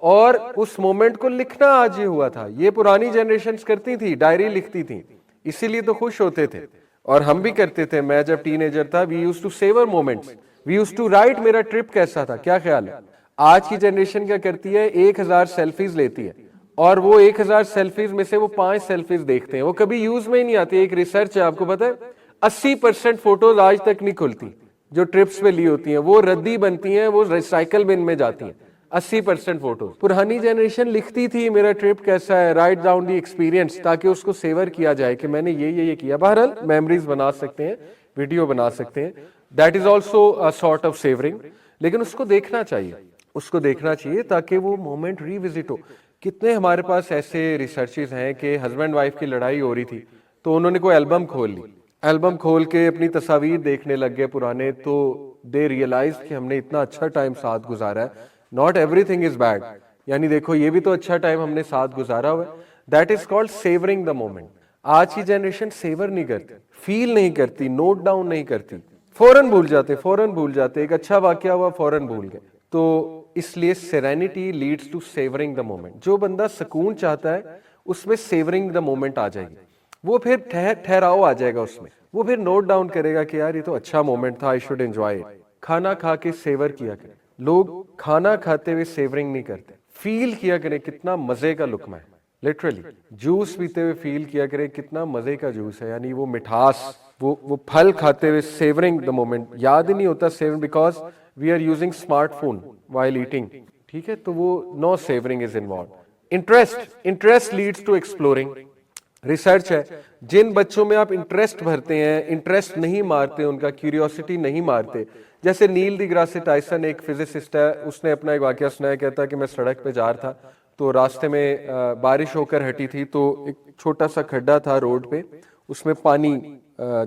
اور اس مومنٹ کو لکھنا. آج یہ ہوا تھا, یہ پرانی جنریشنز کرتی تھی, ڈائری لکھتی تھیں, اسی لیے تو خوش ہوتے تھے, اور ہم بھی کرتے تھے. میں جب ٹین ایجر تھا, we used to savour moments, we used to write میرا ٹرپ کیسا تھا, کیا خیال ہے. آج کی جنریشن کیا کرتی ہے, 1000 سیلفیز لیتی ہے, اور وہ 1000 سیلفیز میں سے وہ 5 سیلفیز دیکھتے ہیں, وہ کبھی یوز میں ہی نہیں آتی. ایک ریسرچ ہے آپ کو پتہ ہے, 80% فوٹوز آج تک نہیں کھلتی جو ٹرپس پہ لی ہوتی ہیں, وہ ردی بنتی ہیں, وہ ریسائیکل بن میں جاتی ہیں. 80% فوٹوز. پرانی جنریشن لکھتی تھی میرا ٹرپ کیسا ہے, رائٹ ڈاؤن دی ایکسپیرینس, تاکہ اس کو سیور کیا جائے کہ میں نے یہ کیا. بہرحال میموریز بنا سکتے ہیں, ویڈیو بنا سکتے ہیں, that is also a sort of savouring. لیکن اس کو دیکھنا چاہیے, اس کو دیکھنا چاہیے تاکہ وہ مومنٹ ری وزٹ ہو. کتنے ہمارے پاس ایسے ریسرچز ہیں کہ ہسبینڈ وائف کی لڑائی ہو رہی تھی, تو انہوں نے کوئی البم کھول لی, البم کھول کے اپنی تصاویر دیکھنے لگ گئے پرانے, تو دے ریئلائز کہ ہم نے اتنا اچھا ٹائم ساتھ گزارا ہے. Not every thing is bad, یعنی دیکھو یہ بھی تو اچھا ٹائم ہم نے ساتھ گزارا ہوا ہے. That is called savouring the moment. آج کی جنریشن سیور نہیں کرتی, فیل نہیں کرتی, نوٹ ڈاؤن نہیں کرتی, فوراً بھول جاتے, ایک اچھا واقعہ ہوا فوراً بھول گئے. تو اس لیے serenity leads to savouring the moment. جو بندہ سکون چاہتا ہے اس میں سیورنگ دا مومنٹ آ جائے گی, وہ پھر ٹھہراؤ آ جائے گا اس میں, وہ پھر نوٹ ڈاؤن کرے گا کہ یار یہ تو اچھا مومنٹ تھا, آئی شوڈ انجوائے. کھانا کھا کے سیور کیا کریں. لوگ کھانا کھاتے ہوئے سیورنگ نہیں کرتے, فیل کیا کریں کتنا مزے کا لقمہ ہے. لٹرلی جوس پیتے ہوئے فیل کیا کریں کتنا مزے کا جوس ہے, یعنی وہ مٹھاس, وہ پھل کھاتے ہوئے سیورنگ دا مومنٹ. یاد ہی نہیں ہوتا savouring, because we are using smart phone while eating, ٹھیک ہے, تو وہ no savouring is involved. Interest leads to exploring. Research ہے, جن بچوں میں آپ انٹرسٹ بھرتے ہیں, انٹرسٹ نہیں مارتے, ان کا کیوریوسٹی نہیں مارتے. جیسے نیل ڈی گراس ٹائسن ایک فزسسٹ ہے, اس نے اپنا ایک واقعہ سنایا, کہتا ہے کہ میں سڑک پہ جا رہا تھا, تو راستے میں بارش ہو کر ہٹی تھی, تو ایک چھوٹا سا کھڈا تھا روڈ پہ, اس میں پانی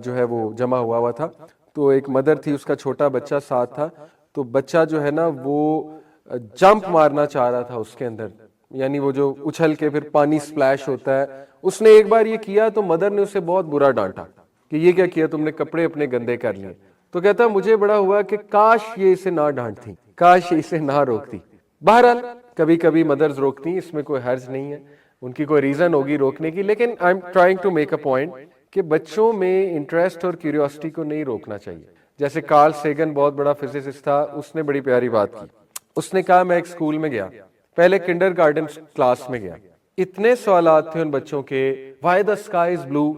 جو ہے وہ جمع ہوا تھا. تو ایک مدر تھی, اس کا چھوٹا بچہ ساتھ تھا, تو بچہ جو ہے نا وہ جمپ مارنا چاہ رہا تھا اس کے اندر, یعنی وہ جو اچھل کے پھر پانی سپلیش ہوتا ہے. اس نے ایک بار یہ کیا تو مدر نے اسے بہت برا ڈانٹا کہ یہ کیا کیا تم نے, کپڑے اپنے گندے کر لیے. تو کہتا مجھے بڑا ہوا کہ کاش یہ اسے نہ ڈانٹتی, کاش یہ اسے نہ روکتی. بہرحال کبھی کبھی مدرز روکتی ہیں, اس میں کوئی حرج نہیں ہے, ان کی کوئی ریزن ہوگی روکنے کی. لیکن I am trying to make a point کہ بچوں میں انٹرسٹ اور کیوریوسٹی کو نہیں روکنا چاہیے. جیسے کارل سیگن بہت بڑا فزسسٹ تھا, اس نے بڑی پیاری بات کی. اس نے کہا میں ایک اسکول میں گیا, پہلے کنڈر گارڈن کلاس میں گیا, اتنے سوالات تھے ان بچوں کے, why the sky is blue,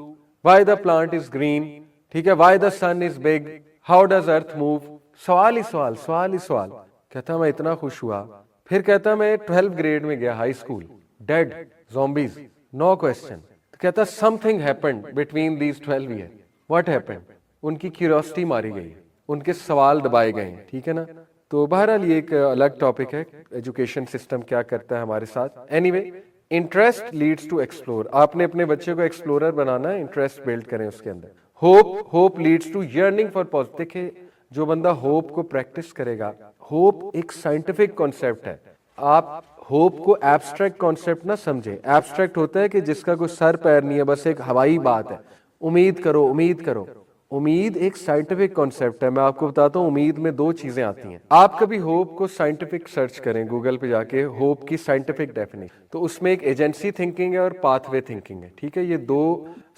why the plant is green, ٹھیک ہے, why the sun is big, how does earth move, سوال ہی سوال, سوال ہی سوال. کہتا میں اتنا خوش ہوا. پھر کہتا میں 12 گریڈ میں گیا high school, dead zombies, no question. کہتا something happened between these 12 year. What happened? ان کی کیوریوسٹی ماری گئی, ان کے سوال دبائے گئے, ٹھیک ہے نا. تو بہرحال یہ ایک الگ ٹاپک ہے, ایجوکیشن سسٹم کیا کرتا ہے ہمارے ساتھ. Anyway, interest leads to explore. آپ نے اپنے بچے کو ایکسپلورر بنانا ہے, انٹرسٹ بلڈ کریں اس کے اندر. Hope leads to yearning for positive. دیکھیں جو بندہ ہوپ کو پریکٹس کرے گا, ہوپ ایک سائنٹیفک کانسیپٹ ہے. آپ ہوپ کو ایبسٹریکٹ کانسیپٹ نہ سمجھیں. ایبسٹریکٹ ہوتا ہے کہ جس کا کوئی سر پیر نہیں ہے, بس ایک ہوائی بات ہے, امید کرو امید کرو. امید ایک سائنٹیفک کانسیپٹ ہے. میں آپ کو بتاتا ہوں, امید میں 2 چیزیں آتی ہیں. آپ کبھی ہوپ کو سائنٹیفک سرچ کریں گوگل پہ جا کے, ہوپ کی سائنٹیفک ڈیفینیشن, تو اس میں ایک ایجنسی تھنکنگ ہے اور پاتھ وے تھنکنگ ہے, ٹھیک ہے. یہ 2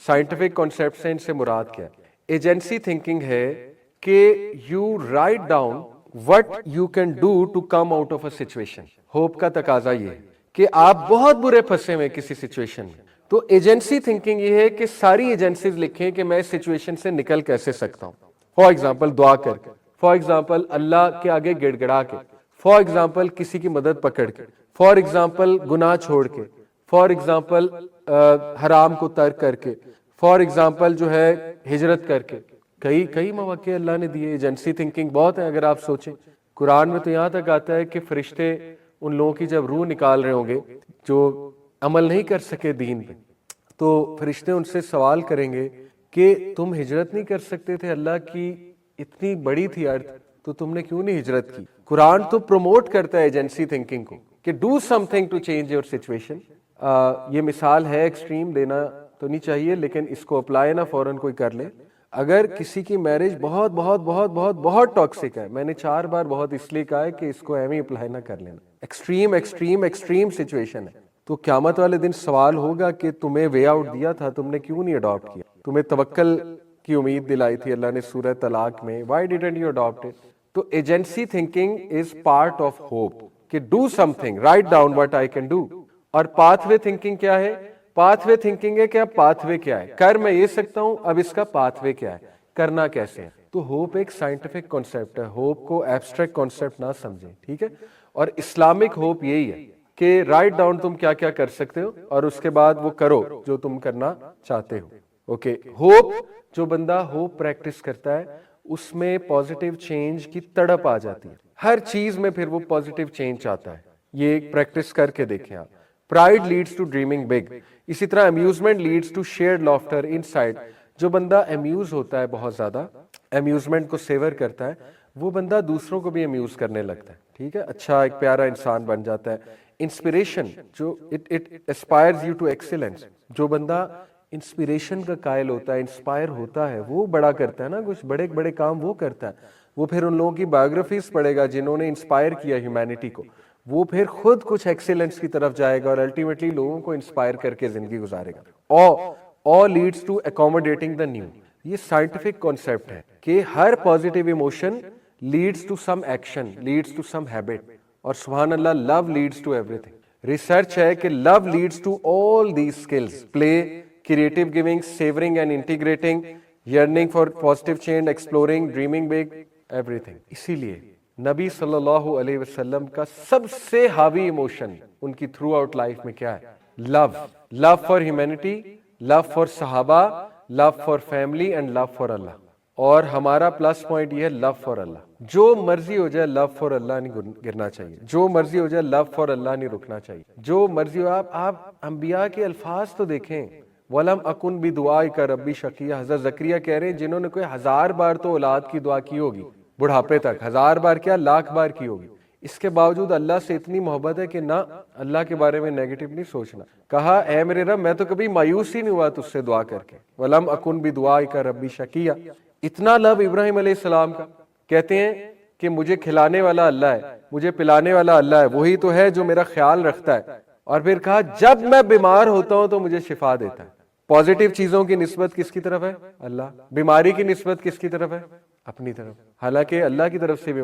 سائنٹیفک کانسیپٹس ہیں, ان سے مراد کیا ہے. ایجنسی تھنکنگ ہے کہ you write down what you can do to come out of a situation. Hope کا تقاضا یہ ہے کہ آپ بہت برے پھنسے ہوئے کسی سچویشن میں, تو ایجنسی تھنکنگ یہ ہے کہ ساری ایجنسیز لکھیں کہ میں اس سچویشن سے نکل کیسے سکتا ہوں. فار ایگزامپل دعا کر کے, فار ایگزامپل اللہ کے آگے گڑ گڑا کے, فار ایگزامپل کسی کی مدد پکڑ کے, فار ایگزامپل گناہ چھوڑ کے, فار ایگزامپل حرام کو ترک کر کے, فار ایگزامپل جو ہے ہجرت کر کے. کئی مواقع اللہ نے دیے. ایجنسی تھنکنگ بہت ہے اگر آپ سوچیں. قرآن میں تو یہاں تک آتا ہے کہ فرشتے ان لوگوں کی جب روح نکال رہے ہوں گے جو عمل نہیں کر سکے دین پہ, تو فرشتے ان سے سوال کریں گے کہ تم ہجرت نہیں کر سکتے تھے, اللہ کی اتنی بڑی تھی ارتھ, تو تم نے کیوں نہیں ہجرت کی. قرآن تو پروموٹ کرتا ہے ایجنسی تھنکنگ کو کہ do something to change your situation. یہ مثال ہے, ایکسٹریم دینا تو نہیں چاہیے, لیکن اس کو اپلائی نہ فوراً کوئی کر لے. اگر کسی کی میرج بہت بہت بہت بہت بہت ٹاکسک ہے, میں نے 4 بار بہت اس لیے کہا ہے کہ اس کو ایم ہی اپلائی نہ کر لینا, ایکسٹریم ایکسٹریم ایکسٹریم سچویشن ہے, تو قیامت والے دن سوال ہوگا کہ تمہیں وے آؤٹ دیا تھا, تم نے کیوں نہیں اڈاپٹ کیا, تمہیں توکل کی امید دلائی تھی اللہ نے سورہ طلاق میں, why didn't you adapt it. تو agency thinking is part of hope کہ do something, write down what I can do. اور پاتھ وے تھنکنگ کیا ہے؟ پاتھ وے تھنکنگ ہے کہ اب پاتھ وے کیا ہے, کر میں یہ سکتا ہوں, اب اس کا پاتھ وے کیا ہے, کرنا کیسے ہے. تو ہوپ ایک سائنٹیفک کانسیپٹ ہے, ہوپ کو ایبسٹریکٹ کانسیپٹ نہ سمجھیں, ٹھیک ہے. اور اسلامک ہوپ یہی ہے کہ رائٹ ڈاؤن تم کیا کیا کر سکتے ہو اور اس کے بعد وہ کرو جو تم کرنا چاہتے ہو. اوکے, ہوپ جو بندہ ہوپ پریکٹس کرتا ہے اس میں پازیٹیو چینج کی تڑپ آ جاتی ہے, ہر چیز میں پھر وہ پازیٹیو چینج چاہتا ہے. یہ ایک پریکٹس کر کے دیکھیں آپ. Pride leads to dreaming big. اسی طرح amusement leads to shared laughter inside. جو بندہ امیوز ہوتا ہے بہت زیادہ, امیوزمنٹ کو سیور کرتا ہے, وہ بندہ دوسروں کو بھی امیوز کرنے لگتا ہے, ٹھیک ہے, اچھا ایک پیارا انسان بن جاتا ہے. انسپریشن جو it aspires you to excellence. جو بندہ انسپریشن کا قائل ہوتا ہے, انسپائر ہوتا ہے, وہ بڑا کرتا ہے نا, کچھ بڑے بڑے کام وہ کرتا ہے. وہ پھر ان لوگوں کی بایوگرافیز پڑھے گا جنہوں نے انسپائر کیا ہیومینٹی کو, وہ پھر خود کچھ ایکسیلنس کی طرف جائے گا اور الٹیمیٹلی لوگوں کو انسپائر کر کے زندگی گزارے گا. all leads to accommodating the new. یہ سائنٹیفک کانسیپٹ ہے کہ ہر positive emotion leads to some action, leads to some habit, اور سبحان اللہ love leads to everything. Research ہے کہ love leads to all these skills, play, creative giving, savouring and integrating, yearning for positive change, exploring, dreaming big, everything. اسی لیے نبی صلی اللہ علیہ وسلم کا سب سے حاوی ایموشن ان کی تھرو آؤٹ لائف میں کیا ہے؟ Love. Love for humanity, love for صحابہ, love for family and love for اللہ. اور ہمارا پلس پوائنٹ یہ ہے لو فار اللہ. جو مرضی ہو جائے لو فار اللہ نہیں گرنا چاہیے, جو مرضی ہو جائے لو فار اللہ نہیں رکنا چاہیے, جو مرضی ہو. آپ انبیاء کے الفاظ تو دیکھیں, وَلَمْ أَكُنْ بِدُعَائِكَ رَبِّ شَقِيًّا. حضرت زکریا کہہ رہے ہیں جنہوں نے کوئی 1000 بار تو اولاد کی دعا کی ہوگی بڑھاپے تک, 1000 بار کیا 1,00,000 بار کی ہوگی, اس کے باوجود اللہ سے اتنی محبت ہے کہ نہ اللہ کے بارے میں نیگیٹو نہیں سوچنا. کہا اے میرے رب میں تو کبھی مایوس ہی نہیں ہوا تجھ سے دعا کر کے, وَلَمْ أَكُنْ بِدُعَائِكَ رَبِّ شَقِيًّا. اتنا لو ابراہیم علیہ السلام کا. کہتے ہیں کہ مجھے کھلانے والا اللہ ہے, مجھے پلانے والا اللہ ہے, وہی تو ہے جو میرا خیال رکھتا ہے. اور پھر کہا جب میں بیمار ہوتا ہوں تو مجھے شفا دیتا ہے. پازیٹیو چیزوں کی نسبت کس کی طرف ہے؟ اللہ. بیماری کی نسبت کس کی طرف ہے؟ اپنی طرف, حالانکہ اللہ کی طرف سے بھی.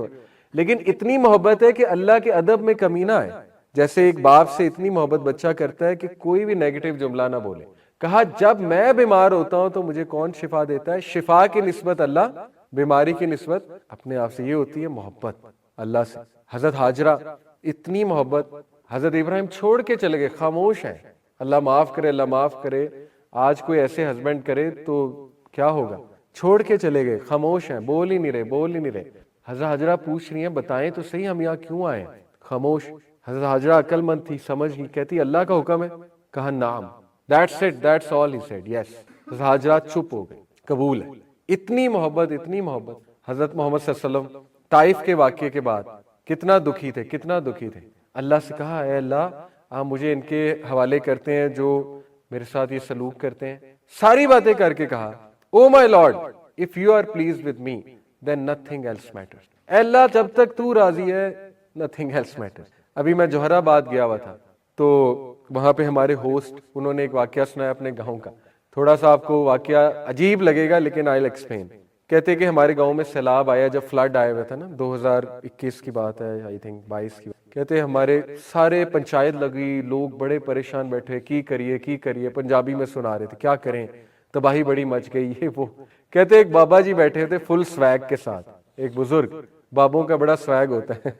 لیکن اتنی محبت ہے کہ اللہ کے ادب میں کمی نہ آئے. جیسے ایک باپ سے اتنی محبت بچہ کرتا ہے کہ کوئی بھی نیگیٹو جملہ نہ بولے. کہا جب میں بیمار ہوتا ہوں تو مجھے کون شفا دیتا ہے؟ شفا کی نسبت اللہ, بیماری کی نسبت اپنے آپ سے. یہ ہوتی ہے محبت اللہ سے. حضرت ہاجرہ اتنی محبت, حضرت ابراہیم چھوڑ کے چلے گئے, خاموش ہیں, اللہ معاف کرے, اللہ معاف کرے, آج کوئی ایسے ہسبینڈ کرے تو کیا ہوگا. چھوڑ کے چلے گئے, خاموش ہیں, بول ہی نہیں رہے, بول ہی نہیں رہے. حضرت ہاجرہ پوچھ رہی ہیں بتائیں تو صحیح ہم یہاں کیوں آئے, خاموش. حضرت ہاجرہ عقل مند تھی, سمجھ گئی, کہتی اللہ کا حکم ہے. کہا نعم, that's it, that's all he said, yes. حضرت ہاجرہ چپ ہو گئے, قبول ہے. اتنی محبت, اتنی محبت. حضرت محمد صلی اللہ علیہ وسلم طائف کے واقعے کے بعد کتنا دکھی تھے, کتنا دکھی تھے. اللہ سے کہا اے اللہ آپ مجھے ان کے حوالے کرتے ہیں جو میرے ساتھ یہ سلوک کرتے ہیں. ساری باتیں کر کے کہا او مائی lord if you are pleased with me then nothing else matters. اے اللہ جب تک تو راضی ہے nothing else matters. ابھی میں جوہر آباد گیا ہوا تھا تو وہاں پہ ہمارے ہوسٹ انہوں نے ایک واقعہ سنایا اپنے گاؤں کا. تھوڑا سا آپ کو واقعہ عجیب لگے گا لیکن آئی ول ایکسپلین. کہتے کہ ہمارے گاؤں میں سیلاب آیا جب فلڈ آیا ہوا تھا نا, 2021 کی بات ہے, آئی تھنک 22 کی. کہتے ہمارے سارے پنچایت لگی, لوگ بڑے پریشان بیٹھے, کی کریے, پنجابی میں سنا رہے تھے کیا کریں, تباہی بڑی مچ گئی یہ وہ. کہتے ایک بابا جی بیٹھے تھے فل سویگ کے ساتھ, ایک بزرگ, بابوں کا بڑا سویگ ہوتا ہے.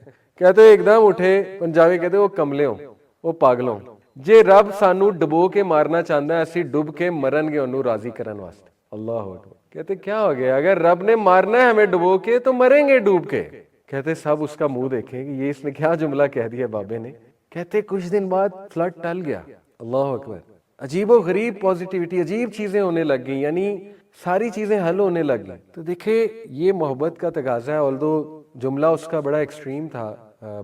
کہتے ایک دم اٹھے, پنجابی کہتے وہ کملے ہوں, وہ پاگلوں, جے رب سانو ڈبو کے مارنا چاہتا ہے اسی ڈب کے مرن گے انہوں راضی کرن واسطے. اللہ اکبر. کہتے کیا ہو گیا, اگر رب نے مارنا ہے ہمیں ڈبو کے تو مریں گے ڈوب کے. کہتے سب اس کا منہ دیکھیں کہ یہ اس نے کیا جملہ کہہ دیا بابے نے. کہتے کچھ دن بعد فلڈ ٹل گیا. اللہ اکبر. عجیب و غریب پازیٹیوٹی, عجیب چیزیں ہونے لگ گئی, یعنی ساری چیزیں حل ہونے لگ گئی. تو دیکھیں یہ محبت کا تقاضا ہے, آلدو جملہ اس کا بڑا ایکسٹریم تھا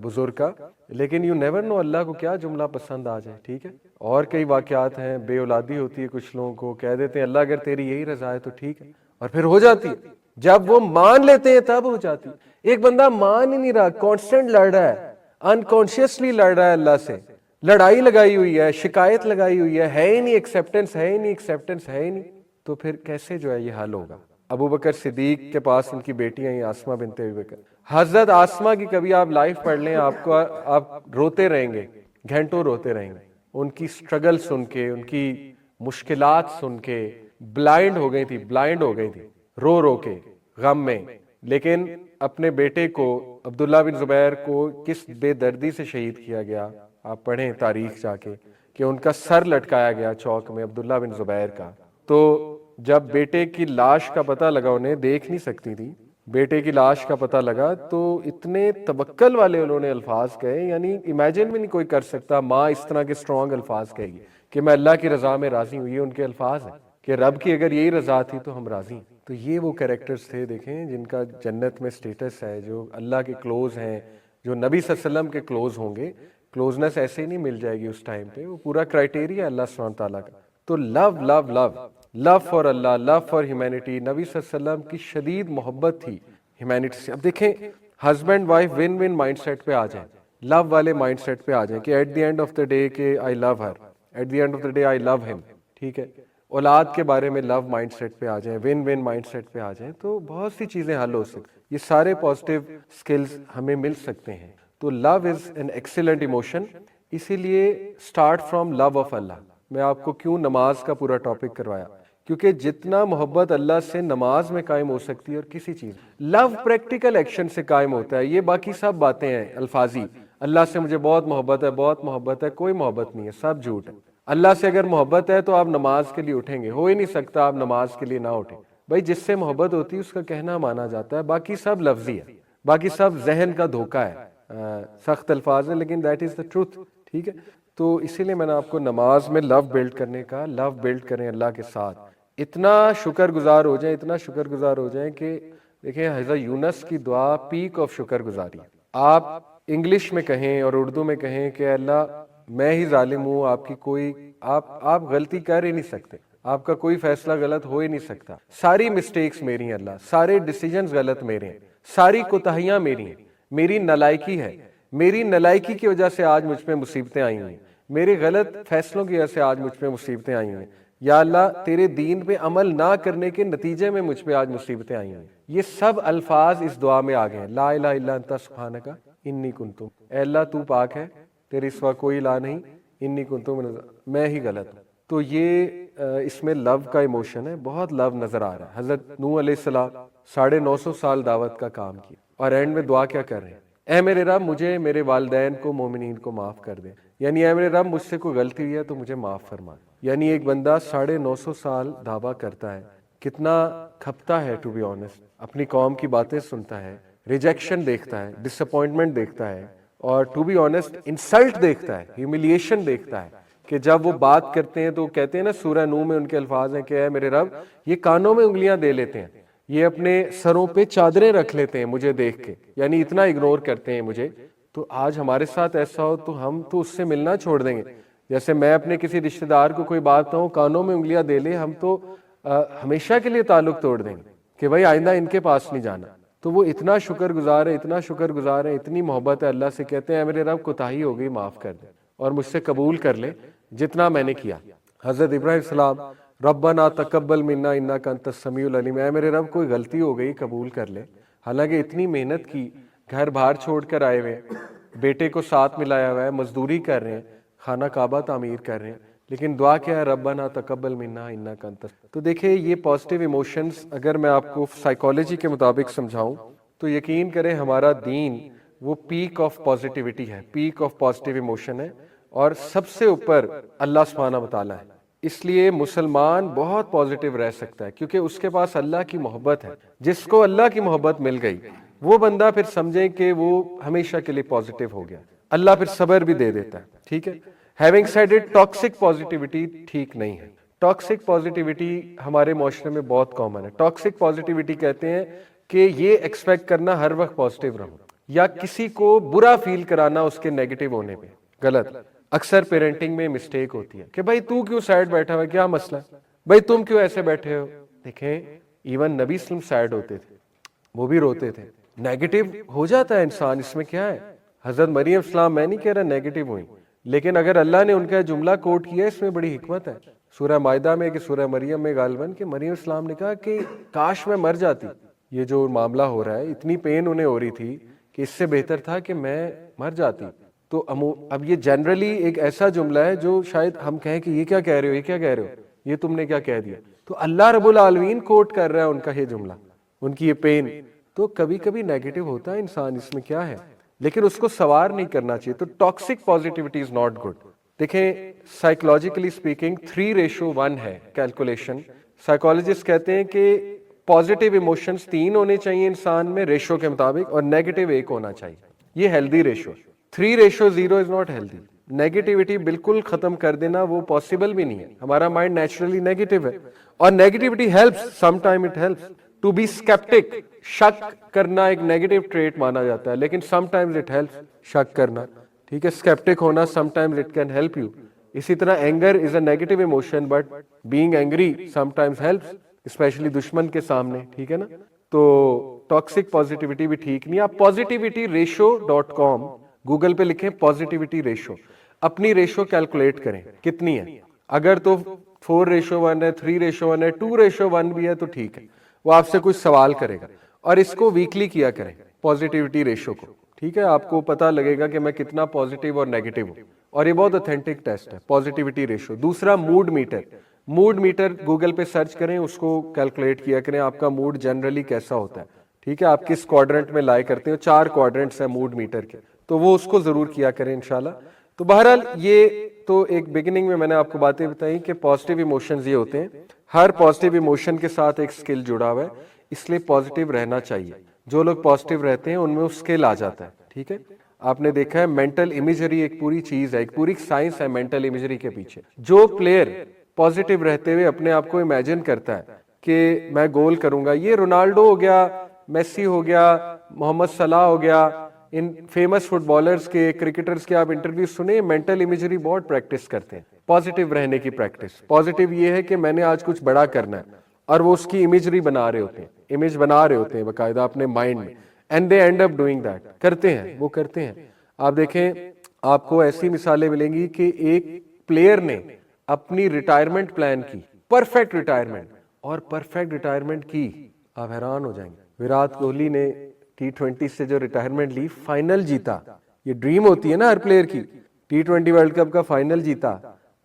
بزرگ کا, لیکن یو نیور نو اللہ کو کیا جملہ پسند آ جائے. ٹھیک ہے, اور کئی واقعات ہیں, بے اولادی ہوتی ہے کچھ لوگوں کو, کہہ دیتے ہیں اللہ اگر تیری یہی رضا ہے تو ٹھیک ہے, اور پھر ہو جاتی ہے. جب وہ مان لیتے ہیں تب ہو جاتی. ایک بندہ مان ہی نہیں رہا, کانسٹنٹ لڑ رہا ہے, انکانشیسلی لڑ رہا ہے اللہ سے, لڑائی لگائی ہوئی ہے, شکایت لگائی ہوئی ہے ہی نہیں ایکسیپٹنس, ہے ہی نہیں ایکسیپٹنس, ہے ہی نہیں, تو پھر کیسے جو ہے یہ حل ہوگا. ابو بکر صدیق کے پاس ان کی بیٹیاں ہیں آسمہ بنت ابی بکر. حضرت آسمہ کی کبھی آپ لائف پڑھ لیں, آپ روتے رہیں گے, گھنٹوں روتے رہیں گے. ان کی سٹرگل سن کے, ان کی مشکلات سن کے بلائنڈ ہو گئی تھی, رو رو کے غم میں. لیکن اپنے بیٹے کو عبداللہ بن زبیر کو کس بے دردی سے شہید کیا گیا, آپ پڑھیں تاریخ جا کے, کہ ان کا سر لٹکایا گیا چوک میں عبداللہ بن زبیر کا. تو جب بیٹے کی لاش کا پتہ لگا, انہیں دیکھ نہیں سکتی تھی, بیٹے کی لاش کا پتہ لگا تو اتنے توکل والے انہوں نے الفاظ کہے, یعنی امیجن بھی نہیں کوئی کر سکتا ماں اس طرح کے سٹرونگ الفاظ کہے گی کہ میں اللہ کی رضا میں راضی ہوں. یہ ان کے الفاظ ہیں کہ رب کی اگر یہی رضا تھی تو ہم راضی ہیں. تو یہ وہ کریکٹرز تھے دیکھیں جن کا جنت میں سٹیٹس ہے, جو اللہ کے کلوز ہیں, جو نبی صلی اللہ علیہ وسلم کے کلوز ہوں گے. کلوزنس ایسے ہی نہیں مل جائے گی اس ٹائم پہ, وہ پورا کرائٹیریا اللہ سبحانہ تعالیٰ کا. تو love for Allah, love for humanity. نبی صلی اللہ علیہ وسلم کی شدید محبت تھی ہیومینٹی سے. اب دیکھیں husband wife win win mindset پہ آ جائیں, لو والے مائنڈ سیٹ پہ آ جائیں کہ at the end of the day کہ I love her, at the end of the day I love him. ٹھیک ہے, اولاد کے بارے میں لو مائنڈ سیٹ پہ آ جائیں, ون ون مائنڈ سیٹ پہ آ جائیں, تو بہت سی چیزیں حل ہو سکتی. یہ سارے پازیٹیو سکلز ہمیں مل سکتے ہیں. تو لو از این ایکسیلنٹ ایموشن, اسی لیے اسٹارٹ فرام لو آف اللہ. میں آپ کو کیوں نماز کا پورا ٹاپک کروایا, کیونکہ جتنا محبت اللہ سے نماز میں قائم ہو سکتی ہے اور کسی چیز, لو پریکٹیکل ایکشن سے قائم ہوتا ہے. یہ باقی سب باتیں ہیں الفاظی, اللہ سے مجھے بہت محبت ہے, کوئی محبت نہیں ہے, سب جھوٹ ہے. اللہ سے اگر محبت ہے تو آپ نماز کے لیے اٹھیں گے, ہو ہی نہیں سکتا آپ نماز کے لیے نہ اٹھیں. بھائی جس سے محبت ہوتی ہے اس کا کہنا مانا جاتا ہے, باقی سب لفظی ہے, باقی سب ذہن کا دھوکہ ہے, سخت الفاظ ہیں لیکن دیٹ از دا ٹروتھ. ٹھیک ہے, تو اسی لیے میں نے آپ کو نماز میں لو بلڈ کرنے کا, لو بلڈ کریں اللہ کے ساتھ. اتنا شکر گزار ہو جائیں کہ دیکھیں حضرت یونس کی دعا پیک آف شکر گزاری. آپ انگلش میں کہیں اور اردو میں کہیں کہ اللہ میں ہی ظالم ہوں, آپ کی کوئی آپ غلطی کر ہی نہیں سکتے, آپ کا کوئی فیصلہ غلط ہو ہی نہیں سکتا, ساری مسٹیکس میری ہیں اللہ, سارے ڈیسیجنز غلط میرے ہیں, ساری کوتاہیاں میری ہیں, میری نالائکی ہے, میری نالائکی کی وجہ سے آج مجھ پہ مصیبتیں آئی ہوئی, میرے غلط فیصلوں کی وجہ سے آج مجھ پہ مصیبتیں آئی ہوئی. یا اللہ تیرے دین پہ عمل نہ کرنے کے نتیجے میں مجھ پہ آج مصیبتیں آئی ہیں. یہ سب الفاظ اس دعا میں آ گئے ہیں, لا الہ الا انت سبحانک انی کنت, اے اللہ تو پاک ہے, تیرے سوا کوئی الہ نہیں, انی کنت میں ہی غلط ہوں. تو یہ اس میں لو کا ایموشن ہے, بہت لو نظر آ رہا ہے. حضرت نوح علیہ السلام 950 سال دعوت کا کام کیا اور اینڈ میں دعا کیا کر رہے ہیں, اے میرے رب مجھے میرے والدین کو مومنین کو معاف کر دے, یعنی اے میرے رب مجھ سے کوئی غلطی ہوئی ہے تو مجھے معاف فرما. یعنی ایک بندہ 950 سال دعویٰ کرتا ہے, کتنا کھپتا ہے ٹو بی آنیسٹ, اپنی قوم کی باتیں سنتا ہے, ریجیکشن دیکھتا ہے, ڈس اپوائنٹمنٹ دیکھتا ہے, اور ٹو بی آنیسٹ انسلٹ دیکھتا ہے, ہیوملیشن دیکھتا ہے کہ جب وہ بات کرتے ہیں تو کہتے ہیں نا سورہ نوح میں ان کے الفاظ ہیں کہ اے میرے رب یہ کانوں میں انگلیاں دے لیتے ہیں, یہ اپنے سروں پہ چادریں رکھ لیتے ہیں مجھے دیکھ کے, یعنی اتنا اگنور کرتے ہیں مجھے. تو آج ہمارے ساتھ ایسا ہو تو ہم تو اس سے ملنا چھوڑ دیں گے. جیسے میں اپنے کسی رشتہ دار کو کوئی بات کہوں کانوں میں انگلیاں دے لے, ہم تو ہمیشہ کے لیے تعلق توڑ دیں گے کہ بھائی آئندہ ان کے پاس نہیں جانا. تو وہ اتنا شکر گزار ہے, اتنی محبت ہے اللہ سے, کہتے ہیں میرے رب کوتاہی ہو گئی معاف کر دے اور مجھ سے قبول کر لے جتنا میں نے کیا. حضرت ابراہیم السلام ربنا تقبل منا انک انت السمیع العلیم، اے میرے رب کوئی غلطی ہو گئی قبول کر لے، حالانکہ اتنی محنت کی، گھر باہر چھوڑ کر آئے ہوئے، بیٹے کو ساتھ ملایا ہوا ہے، مزدوری کر رہے ہیں، خانہ کعبہ تعمیر کر رہے ہیں، لیکن دعا کیا ہے؟ ربنا تقبل منا انک انت۔ تو دیکھیں یہ پازیٹیو ایموشنز اگر میں آپ کو سائیکالوجی کے مطابق سمجھاؤں تو یقین کریں ہمارا دین وہ پیک آف پازیٹیوٹی ہے، پیک آف پازیٹیو ایموشن ہے، اور سب سے اوپر اللہ سبحانہ وتعالی ہے۔ اس لیے مسلمان بہت پازیٹیو رہ سکتا ہے کیونکہ اس کے پاس اللہ کی محبت ہے۔ جس کو اللہ کی محبت مل گئی وہ بندہ پھر سمجھیں کہ وہ ہمیشہ کے لیے پازیٹیو ہو گیا، اللہ پھر صبر بھی دے دیتا ہے، ٹھیک ہے۔ Having said it, toxic positivity ٹھیک نہیں ہے۔ ٹاکسک پازیٹیوٹی ہمارے معاشرے میں بہت کامن ہے۔ ٹاکسک پازیٹیوٹی کہتے ہیں کہ یہ ایکسپیکٹ کرنا ہر وقت پازیٹیو رہو، یا کسی کو برا فیل کرانا اس کے نیگیٹو ہونے پہ، غلط۔ اکثر پیرنٹنگ میں مسٹیک ہوتی ہے کہ بھائی تو کیوں سیڈ بیٹھا ہوا ہے، کیا مسئلہ ہے، بھائی تم کیوں ایسے بیٹھے ہو۔ دیکھیں ایون نبی اسلم سیڈ ہوتے تھے، وہ بھی روتے تھے، نیگیٹو ہو جاتا ہے انسان، اس میں کیا ہے۔ حضرت مریم السلام، میں نہیں کہہ رہا نیگیٹو ہوئی، لیکن اگر اللہ نے ان کا جملہ کوٹ کیا اس میں بڑی حکمت ہے۔ سورہ مائدہ میں کہ سورہ مریم میں غالباً کہ مریم السلام نے کہا کہ کاش میں مر جاتی، یہ جو معاملہ ہو رہا ہے اتنی پین انہیں ہو رہی تھی کہ اس سے بہتر تھا کہ میں مر جاتی۔ تو اب یہ جنرلی ایک ایسا جملہ ہے جو شاید ہم کہیں کہ یہ کیا کہہ رہے ہو، یہ کیا کہہ رہے ہو، یہ تم نے کیا کہہ دیا، تو اللہ رب العالمین کوٹ کر رہا ہے ان کا یہ جملہ، ان کی یہ پین۔ تو کبھی کبھی نیگیٹو ہوتا ہے انسان، اس میں کیا ہے، لیکن اس کو سوار نہیں کرنا چاہیے۔ تو toxic positivity is not good. دیکھیں سائیکولوجیکلی اسپیکنگ 3:1 ہے کیلکولیشن۔ سائیکولوجسٹ کہتے ہیں کہ پازیٹیو ایموشنز 3 ہونے چاہیے انسان میں ریشو کے مطابق، اور نیگیٹو 1 ہونا چاہیے، یہ healthy ratio. 3:0 is not healthy. Negativity بالکل ختم کر دینا وہ پاسبل بھی نہیں ہے، ہمارا مائنڈ نیچرلی نیگیٹو ہے، اور negativity helps, sometime it helps to be sceptic. شک کرنا ایک نیگیٹو ٹریٹ مانا جاتا ہے، لیکن سم ٹائمز اٹ ہیلپس شک کرنا، ٹھیک ہے، اسکیپٹک ہونا sometimes it can help you. اسی طرح anger is a negative emotion but being angry sometimes helps, especially دشمن کے سامنے، ٹھیک ہے نا۔ تو ٹاکسک پازیٹیوٹی بھی ٹھیک نہیں۔ آپ positivityratio.com گوگل پہ لکھیں پازیٹیوٹی ریشو، اپنی ریشو کیلکولیٹ کریں کتنی ہے۔ اگر تو 4:1 ہے، 3:1 ہے، 2:1 بھی ہے تو ٹھیک ہے، وہ آپ سے کچھ سوال کرے گا، اور اس کو ویکلی کیا کریں پازیٹیوٹی ریشو کو، ٹھیک ہے، آپ کو پتہ لگے گا کہ میں کتنا پازیٹیو اور نیگیٹو ہوں، اور یہ بہت اوتھینٹک ٹیسٹ ہے پازیٹیوٹی ریشو۔ دوسرا mood meter, mood meter Google پہ سرچ کریں، اس کو کیلکولیٹ کیا کریں آپ کا موڈ جنرلی کیسا ہوتا ہے، ٹھیک ہے، آپ کس کوادرنٹ میں لائے کرتے ہو، 4 کوادرنٹس ہیں موڈ میٹر کے، تو وہ اس کو ضرور کیا کریں انشاءاللہ۔ تو بہرحال یہ تو ایک بگننگ میں نے آپ کو باتیں بتائیں کہ پازیٹیو ایموشنز یہ ہوتے ہیں، ہر پازیٹیو ایموشن کے ساتھ ایک سکل جڑا ہوا ہے، اس لیے پازیٹیو رہنا چاہیے۔ جو لوگ پازیٹیو رہتے ہیں ان میں وہ سکل آ جاتا ہے، ٹھیک ہے۔ آپ نے دیکھا ہے مینٹل امیجری ایک پوری چیز ہے، ایک پوری سائنس ہے مینٹل امیجری کے پیچھے۔ جو پلیئر پازیٹیو رہتے ہوئے اپنے آپ کو امیجن کرتا ہے کہ میں گول کروں گا، یہ رونالڈو ہو گیا، میسی ہو گیا، محمد صلاح ہو گیا، ان فیمس فٹ بالرز کے، کرکٹرز کے آپ انٹرویو سنیں، مینٹل امیجری بہت پریکٹس کرتے ہیں، پازیٹیو رہنے کی پریکٹس۔ پازیٹیو یہ ہے کہ میں نے آج کچھ بڑا کرنا ہے، اور وہ اس کی امیجری بنا رہے ہوتے ہیں، امیج بنا رہے ہوتے ہیں باقاعدہ اپنے مائنڈ میں، and they and up doing that, کرتے ہیں، وہ کرتے ہیں۔ آپ دیکھیں آپ کو ایسی مثالیں ملیں گی کہ ایک پلیئر نے اپنی ریٹائرمنٹ پلان کی، پرفیکٹ ریٹائرمنٹ، اور پرفیکٹ ریٹائرمنٹ کی، آپ حیران ہو جائیں گے۔ وراٹ کوہلی نے T20 سے جو ریٹائرمنٹ لی، فائنل جیتا، یہ ڈریم ہوتی ہے نا ہر پلیئر کی، T20 ورلڈ کپ کا فائنل جیتا،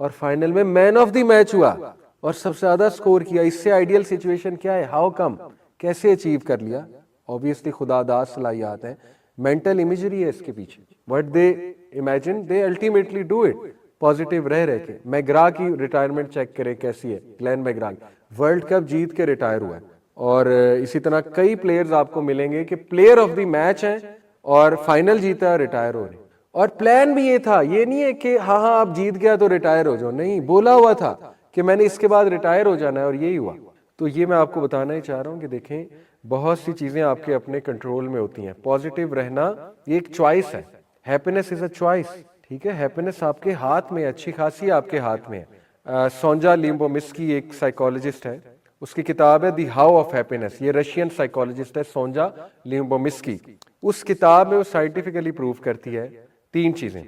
اور فائنل میں مین آف دی میچ ہوا، اور سب سے زیادہ سکور کیا۔ اس سے آئیڈیل سچویشن کیا ہے، ہاؤ کم، کیسے اچیو کر لیا؟ obviously خدا داد صلاحیات ہیں، مینٹل امیجری ہے اس کے پیچھے، what they imagine they ultimately do it، positive رہ کے۔ میگرا کی ریٹائرمنٹ چیک کرے کیسی ہے، گلین میگرا ورلڈ کپ جیت کے ریٹائر ہوا ہے، اور اسی طرح کئی پلیئرز آپ کو ملیں گے کہ پلیئر آف دی میچ ہیں اور فائنل جیتا ہے، ریٹائر ہو رہے ہیں، اور پلان بھی یہ تھا، یہ نہیں ہے کہ ہاں ہاں آپ جیت گیا تو ریٹائر ہو جاؤ، نہیں، بولا ہوا تھا کہ میں نے اس کے بعد ریٹائر ہو جانا ہے، اور یہی ہوا۔ تو یہ میں آپ کو بتانا ہی چاہ رہا ہوں کہ دیکھیں بہت سی چیزیں آپ کے اپنے کنٹرول میں ہوتی ہیں۔ پازیٹیو رہنا یہ ایک چوائس ہے، ہیپینس از اے چوائس، ٹھیک ہے، ہیپینس آپ کے ہاتھ میں ہے، اچھی خاصی آپ کے ہاتھ میں ہے۔ سونجا لیمبومسکی ایک سائیکالوجسٹ ہے، اس کی کتاب ہے دی ہاؤ آف ہیپینس، یہ رشین سائیکالوجسٹ ہے سونجا لیمبومسکی۔ اس کتاب میں وہ سائنٹیفکلی پروو کرتی ہے 3 چیزیں۔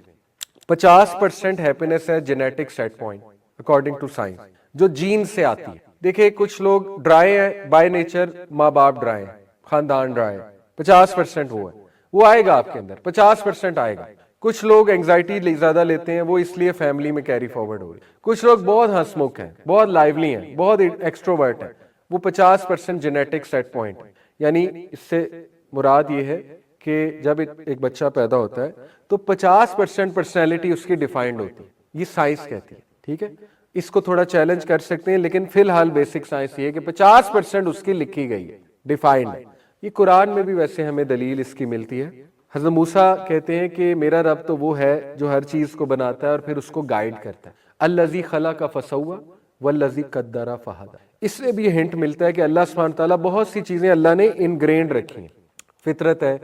50% ہیپینس ہے genetic set point according to science, جو جین سے آتی ہے. دیکھیں کچھ لوگ ڈرائے ہیں بائی نیچر, ماں باپ ڈرائے ہیں, خاندان ڈرائے, 50% وہ ہے, وہ آئے گا آپ کے اندر, 50% آئے گا. کچھ لوگ اینگزائٹی زیادہ لیتے ہیں, وہ اس لیے فیملی میں کیری فارورڈ ہو گئی. کچھ لوگ بہت ہنسمکھ ہیں, بہت لائیولی ہیں, بہت ایکسٹروورٹ ہیں, وہ 50% جینیٹک سیٹ پوائنٹ. یعنی اس سے مراد یہ ہے کہ جب ایک بچہ پیدا ہوتا ہے تو 50% پرسنالٹی اس کی ڈیفائنڈ ہوتی ہے, یہ سائنس کہتی ہے. ٹھیک ہے, اس کو تھوڑا چیلنج کر سکتے ہیں, لیکن فی الحال بیسک سائنس یہ ہے کہ 50% اس کی لکھی گئی ہے, ڈیفائنڈ ہے. یہ قرآن میں بھی ویسے ہمیں دلیل اس کی ملتی ہے. حضرت موسیٰ کہتے ہیں کہ میرا رب تو وہ ہے جو ہر چیز کو بناتا ہے اور پھر اس کو گائیڈ کرتا ہے. الذی خلق فسوی والذی قدر فہدی. اس سے بھی یہ ہنٹ ملتا ہے کہ اللہ سبحانہ تعالیٰ بہت سی چیزیں اللہ نے انگرینڈ رکھی ہیں. فطرت ہے,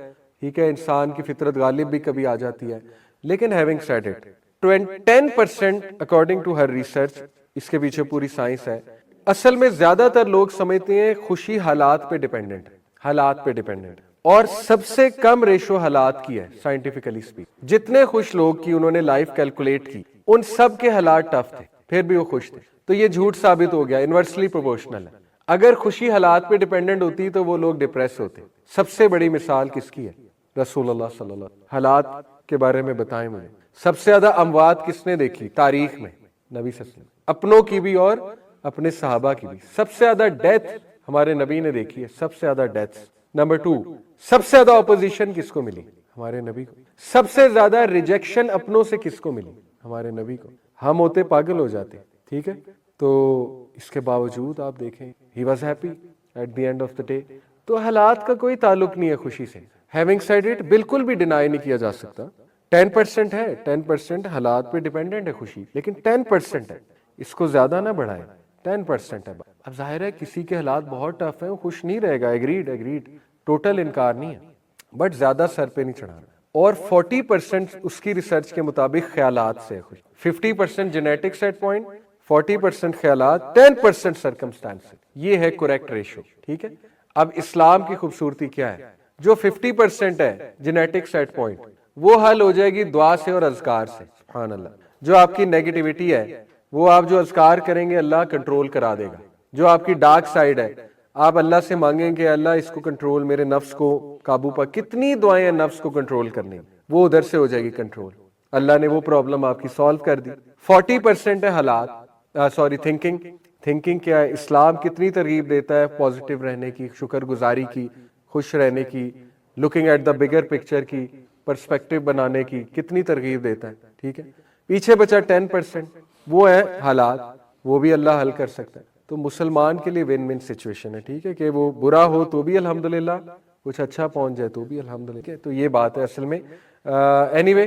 ٹھیک ہے, انسان کی فطرت غالب بھی کبھی آ جاتی ہے, لیکن having said it 10% according to her research, اس کے پیچھے پوری سائنس ہے. اصل میں زیادہ تر لوگ سمجھتے ہیں خوشی حالات پہ ڈیپینڈنٹ, حالات پہ ڈیپینڈنٹ, اور سب سے کم ریشو حالات کی ہے سائنٹیفکلی اسپیک. جتنے خوش لوگ کی انہوں نے لائف کیلکولیٹ کی, ان سب کے حالات ٹف تھے پھر بھی وہ خوش تھے. تو یہ جھوٹ ثابت ہو گیا, انورسلی پروپورشنل ہے. اگر خوشی حالات پہ ڈیپینڈنٹ ہوتی تو وہ لوگ ڈپریس ہوتے. سب سے بڑی مثال کس کی ہے؟ رسول اللہ صلی اللہ علیہ وسلم. حالات کے بارے میں بتائیں مجھے, سب سے زیادہ اموات کس نے دیکھی تاریخ میں؟ نبی صلی اللہ علیہ وسلم, اپنوں کی بھی اور اپنے صحابہ کی بھی. سب سے زیادہ ڈیتھ ہمارے نبی نے دیکھی ہے, سب سے زیادہ ڈیتھ. نمبر 2, سب سے زیادہ اپوزیشن کس کو ملی؟ ہمارے نبی کو. سب سے زیادہ ریجیکشن اپنوں سے کس کو ملی؟ ہمارے نبی کو. ہم ہوتے پاگل ہو جاتے, ٹھیک ہے. تو اس کے باوجود آپ دیکھیں he was happy at the end of the day. تو حالات کا کوئی تعلق نہیں ہے خوشی سے. ہیونگ سیڈ اٹ, بالکل بھی ڈینائی نہیں کیا جا سکتا. 10% ہے, 10% حالات پہ ڈیپینڈنٹ ہے خوشی, لیکن 10% ہے, اس کو زیادہ نہ بڑھائیں. 10% ہے. اب ظاہر ہے کسی کے حالات بہت ٹف ہیں, وہ خوش نہیں رہے گا, ایگریڈ, ٹوٹل انکار نہیں ہے, بٹ زیادہ سر پہ نہیں چڑھانا. اور 40% اس کی ریسرچ کے مطابق خیالات سے خوش, 50% جینیٹک سیٹ پوائنٹ, 40% خیالات, 10% سرکمسٹانس. یہ ہے کریکٹ ریشو, ٹھیک ہے. اب اسلام کی خوبصورتی کیا ہے؟ جو 50% ہے جینیٹک سیٹ پوائنٹ, وہ حل ہو جائے گی دعا سے اور اذکار سے. سبحان اللہ. جو آپ کی نیگیٹیوٹی ہے, وہ آپ جو اذکار کریں گے اللہ کنٹرول کرا دے گا. جو آپ کی ڈارک سائیڈ ہے, آپ اللہ سے مانگیں کہ اللہ اس کو کنٹرول, میرے نفس کو قابو پا. کتنی دعائیں ہیں نفس کو کنٹرول کرنے, وہ ادھر سے ہو جائے گی کنٹرول. اللہ نے وہ پرابلم آپ کی سالو کر دی. 40% ہے حالات, سوری تھنکنگ. تھنکنگ کیا ہے؟ اسلام کتنی ترغیب دیتا ہے پازیٹیو رہنے کی, شکر گزاری کی, خوش رہنے کی, looking at the bigger picture کی, پرسپیکٹو بنانے کی, کتنی ترغیب دیتا ہے, ٹھیک ہے. پیچھے بچا 10%, وہ ہے حالات, وہ بھی اللہ حل کر سکتا ہے. تو مسلمان کے لیے ون ون سچویشن ہے, ٹھیک ہے, کہ وہ برا ہو تو بھی الحمدللہ, کچھ اچھا پہنچ جائے تو بھی الحمدللہ. تو یہ بات ہے اصل میں. اینی وے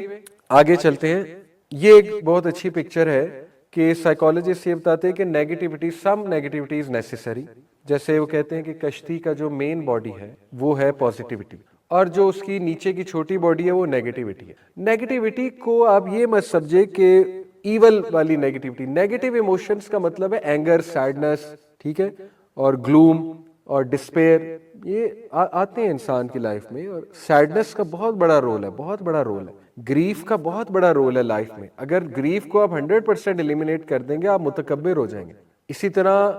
آگے چلتے ہیں. یہ ایک بہت اچھی پکچر ہے کہ سائیکالوجسٹ یہ بتاتے ہیں کہ نیگیٹیوٹی, سم نیگیٹیوٹی از نیسیسری. جیسے وہ کہتے ہیں کہ کشتی کا جو مین باڈی ہے وہ ہے پازیٹیوٹی, اور جو اس کی نیچے کی چھوٹی باڈی ہے وہ نیگیٹیوٹی ہے. نیگیٹیوٹی کو آپ یہ مت سمجھے کہ ایول والی نیگیٹیوٹی. نیگیٹیو ایموشنز کا مطلب ہے اینگر, سیڈنس, ٹھیک ہے, اور گلوم اور ڈسپیئر. یہ آتے ہیں انسان کی لائف میں, اور سیڈنس کا بہت بڑا رول ہے, بہت بڑا رول ہے. گریف کا بہت بڑا رول ہے لائف میں. اگر گریف کو آپ 100% ایلیمینیٹ کر دیں گے, آپ متکبر ہو جائیں گے. اسی طرح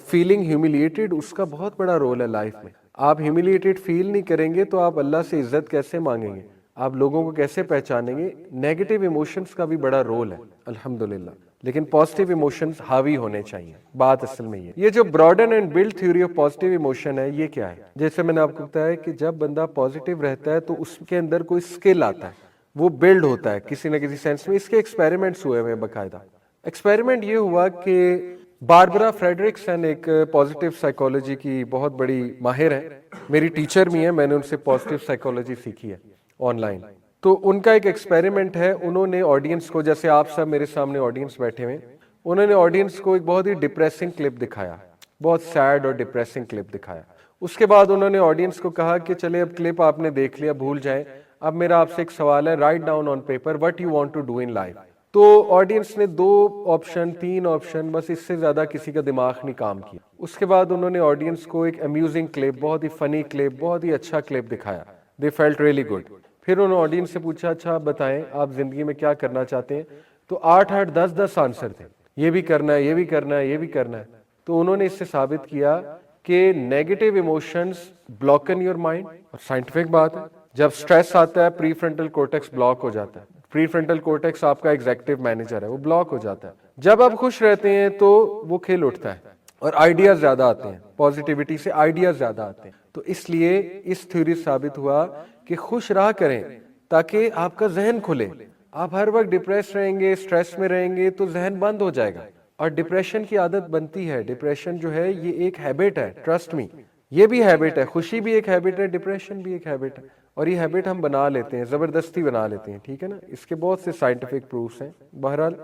فیلنگ ہیوملیٹڈ, اس کا بہت بڑا رول ہے لائف میں. آپ ہیوملیٹڈ فیل نہیں کریں گے تو آپ اللہ سے عزت کیسے مانگیں گے, آپ لوگوں کو کیسے پہچانیں گے؟ نیگیٹو ایموشنز کا بھی بڑا رول ہے الحمدللہ, لیکن پازیٹیو ایموشنز حاوی ہونے چاہیے. بات اصل میں یہ جو broaden and build theory of positive emotion ہے, یہ کیا ہے؟ جیسے میں نے آپ کو بتایا کہ جب بندہ پازیٹیو رہتا ہے تو اس کے اندر کوئی اسکل آتا ہے, وہ بلڈ ہوتا ہے کسی نہ کسی سینس میں. اس کے ایکسپیریمنٹس ہوئے ہوئے باقاعدہ. ایکسپیریمنٹ یہ ہوا کہ باربرا فریڈرکسن ایک پازیٹیو سائیکالوجی کی بہت بڑی ماہر ہے, میری ٹیچر بھی ہیں, میں نے ان سے پازیٹیو سائیکالوجی سیکھی ہے آن لائن. تو ان کا ایک ایکسپیریمنٹ ہے, انہوں نے آڈینس کو, جیسے آپ سب میرے سامنے آڈینس بیٹھے ہوئے, انہوں نے آڈینس کو ایک بہت ہی ڈپریسنگ کلپ دکھایا, بہت سیڈ اور ڈپریسنگ کلپ دکھایا. اس کے بعد انہوں نے آڈینس کو کہا کہ چلے اب کلپ آپ نے دیکھ لیا, بھول جائیں, اب میرا آپ سے ایک سوال ہے, write down on paper what you want to do in life. تو آڈینس نے 2 آپشن 3 آپشن, بس اس سے زیادہ کسی کا دماغ نہیں کام کیا. اس کے بعد انہوں نے آڈینس کو ایک امیوزنگ کلپ, بہت ہی فنی کلپ, بہت ہی اچھا کلپ دکھایا. They felt really good. پھر انہوں نے آڈینس سے پوچھا, اچھا آپ بتائیں آپ زندگی میں کیا کرنا چاہتے ہیں؟ تو 8 10 10 آنسر تھے. یہ بھی کرنا ہے، یہ بھی کرنا ہے، یہ بھی کرنا ہے. تو انہوں نے اس سے ثابت کیا کہ نیگیٹو ایموشنز بلاکن یور مائنڈ، اور سائنٹیفک بات ہے. جب سٹریس آتا ہے پری فرنٹل کورٹیکس بلاک ہو جاتا ہے. پری فرنٹل کورٹیکس آپ کا ایگزیکٹو مینیجر ہے، وہ بلاک ہو جاتا ہے. جب آپ خوش رہتے ہیں تو وہ کھل اٹھتا ہے اور آئیڈیاز زیادہ آتے ہیں، پازیٹیوٹی سے آئیڈیاز زیادہ آتے ہیں. تو اس لیے اس تھیوری ثابت ہوا کہ خوش رہا کریں تاکہ آپ کا ذہن کھلے. آپ ہر وقت ڈپریس رہیں گے، سٹریس میں رہیں گے تو ذہن بند ہو جائے گا اور ڈپریشن کی عادت بنتی ہے. ڈپریشن جو ہے یہ ایک ہیبٹ ہے، ٹرسٹ می، یہ بھی ہیبٹ ہے. خوشی بھی ایک ہیبٹ ہے، ڈپریشن بھی ایک ہیبٹ ہے. اور یہ ہیبٹ ہم بنا لیتے ہیں، زبردستی بنا لیتے ہیں. ٹھیک ہے نا، اس کے بہت سے سائنٹیفک پروفس ہیں. بہرحال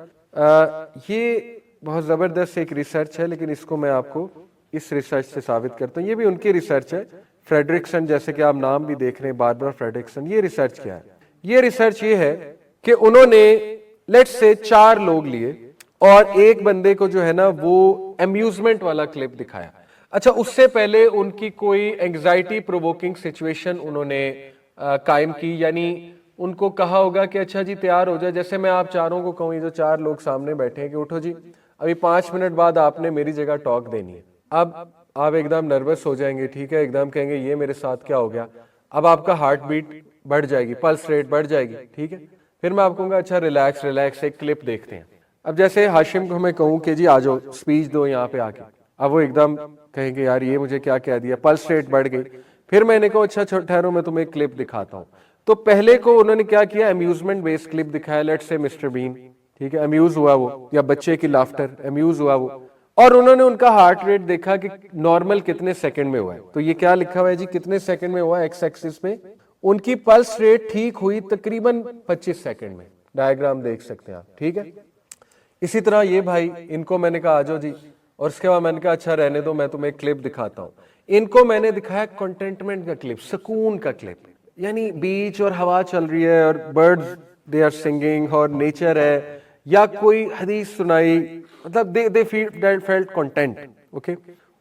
یہ بہت زبردست ایک ریسرچ ہے، لیکن اس کو میں آپ کو اس ریسرچ سے ثابت کرتا ہوں. یہ بھی ان کی ریسرچ ہے، فریڈرکسن، جیسے کہ آپ نام بھی دیکھ رہے ہیں، باربرا فریڈرکسن. یہ ریسرچ کیا ہے؟ یہ ریسرچ یہ ہے کہ انہوں نے لیٹ سے 4 لوگ لیے اور ایک بندے کو جو ہے نا وہ امیوزمنٹ والا کلپ دکھایا. اچھا، اس سے پہلے ان کی کوئی اینگزائٹی پرووکنگ سچویشن انہوں نے قائم کی، یعنی ان کو کہا ہوگا کہ اچھا جی تیار ہو جائے. جیسے میں آپ چاروں کو کہوں، یہ جو 4 لوگ سامنے بیٹھے ہیں، کہ اٹھو جی، ابھی 5 منٹ بعد آپ نے میری جگہ ٹاک دینی ہے. اب آپ ایک دم نروس ہو جائیں گے، ٹھیک ہے، ایک دم کہیں گے یہ میرے ساتھ کیا ہو گیا. اب آپ کا ہارٹ بیٹ بڑھ جائے گی، پلس ریٹ بڑھ جائے گی. ٹھیک ہے، پھر میں آپ کہوں گا اچھا ریلیکس ریلیکس، ایک کلپ دیکھتے ہیں. اب جیسے ہاشم کو میں کہوں کہ جی آ جاؤ اسپیچ دو یہاں پہ آ کے، اب وہ ایک دم کہیں گے یار یہ مجھے کیا کہہ دیا، پلس ریٹ بڑھ گئی. پھر میں نے کہا اچھا ٹھہرو میں تمہیں ایک کلپ دکھاتا ہوں. تو پہلے کو انہوں نے کیا کیا، امیوزمنٹ بیس کلپ دکھایا، لیٹ سے مسٹر بین. ٹھیک ہے، امیوز ہوا وہ، یا بچے کی لافٹر، امیوز ہوا وہ. اور انہوں نے ان کا ہارٹ ریٹ دیکھا کہ نارمل کتنے سیکنڈ میں ہوا ہے. تو یہ کیا لکھا ہوا ہے جی، کتنے سیکنڈ میں ہوا ہے ایکس ایکسس پہ. ان کی پلس ریٹ ٹھیک ہوئی تقریباً 25 سیکنڈ میں. ڈائیگرام دیکھ سکتے ہیں آپ. ٹھیک ہے، اسی طرح یہ بھائی، ان کو میں نے کہا آ جاؤ جی، اور اس کے بعد میں نے کہا اچھا رہنے دو، میں تمہیں کلپ دکھاتا ہوں. ان کو میں نے دکھایا کنٹینٹمنٹ کا کلپ، سکون کا کلپ، یعنی بیچ اور ہوا چل رہی ہے اور برڈز دے آر سنگنگ اور نیچر ہے، یا کوئی حدیث سنائی، مطلب دے فیلٹ کنٹینٹ. اوکے،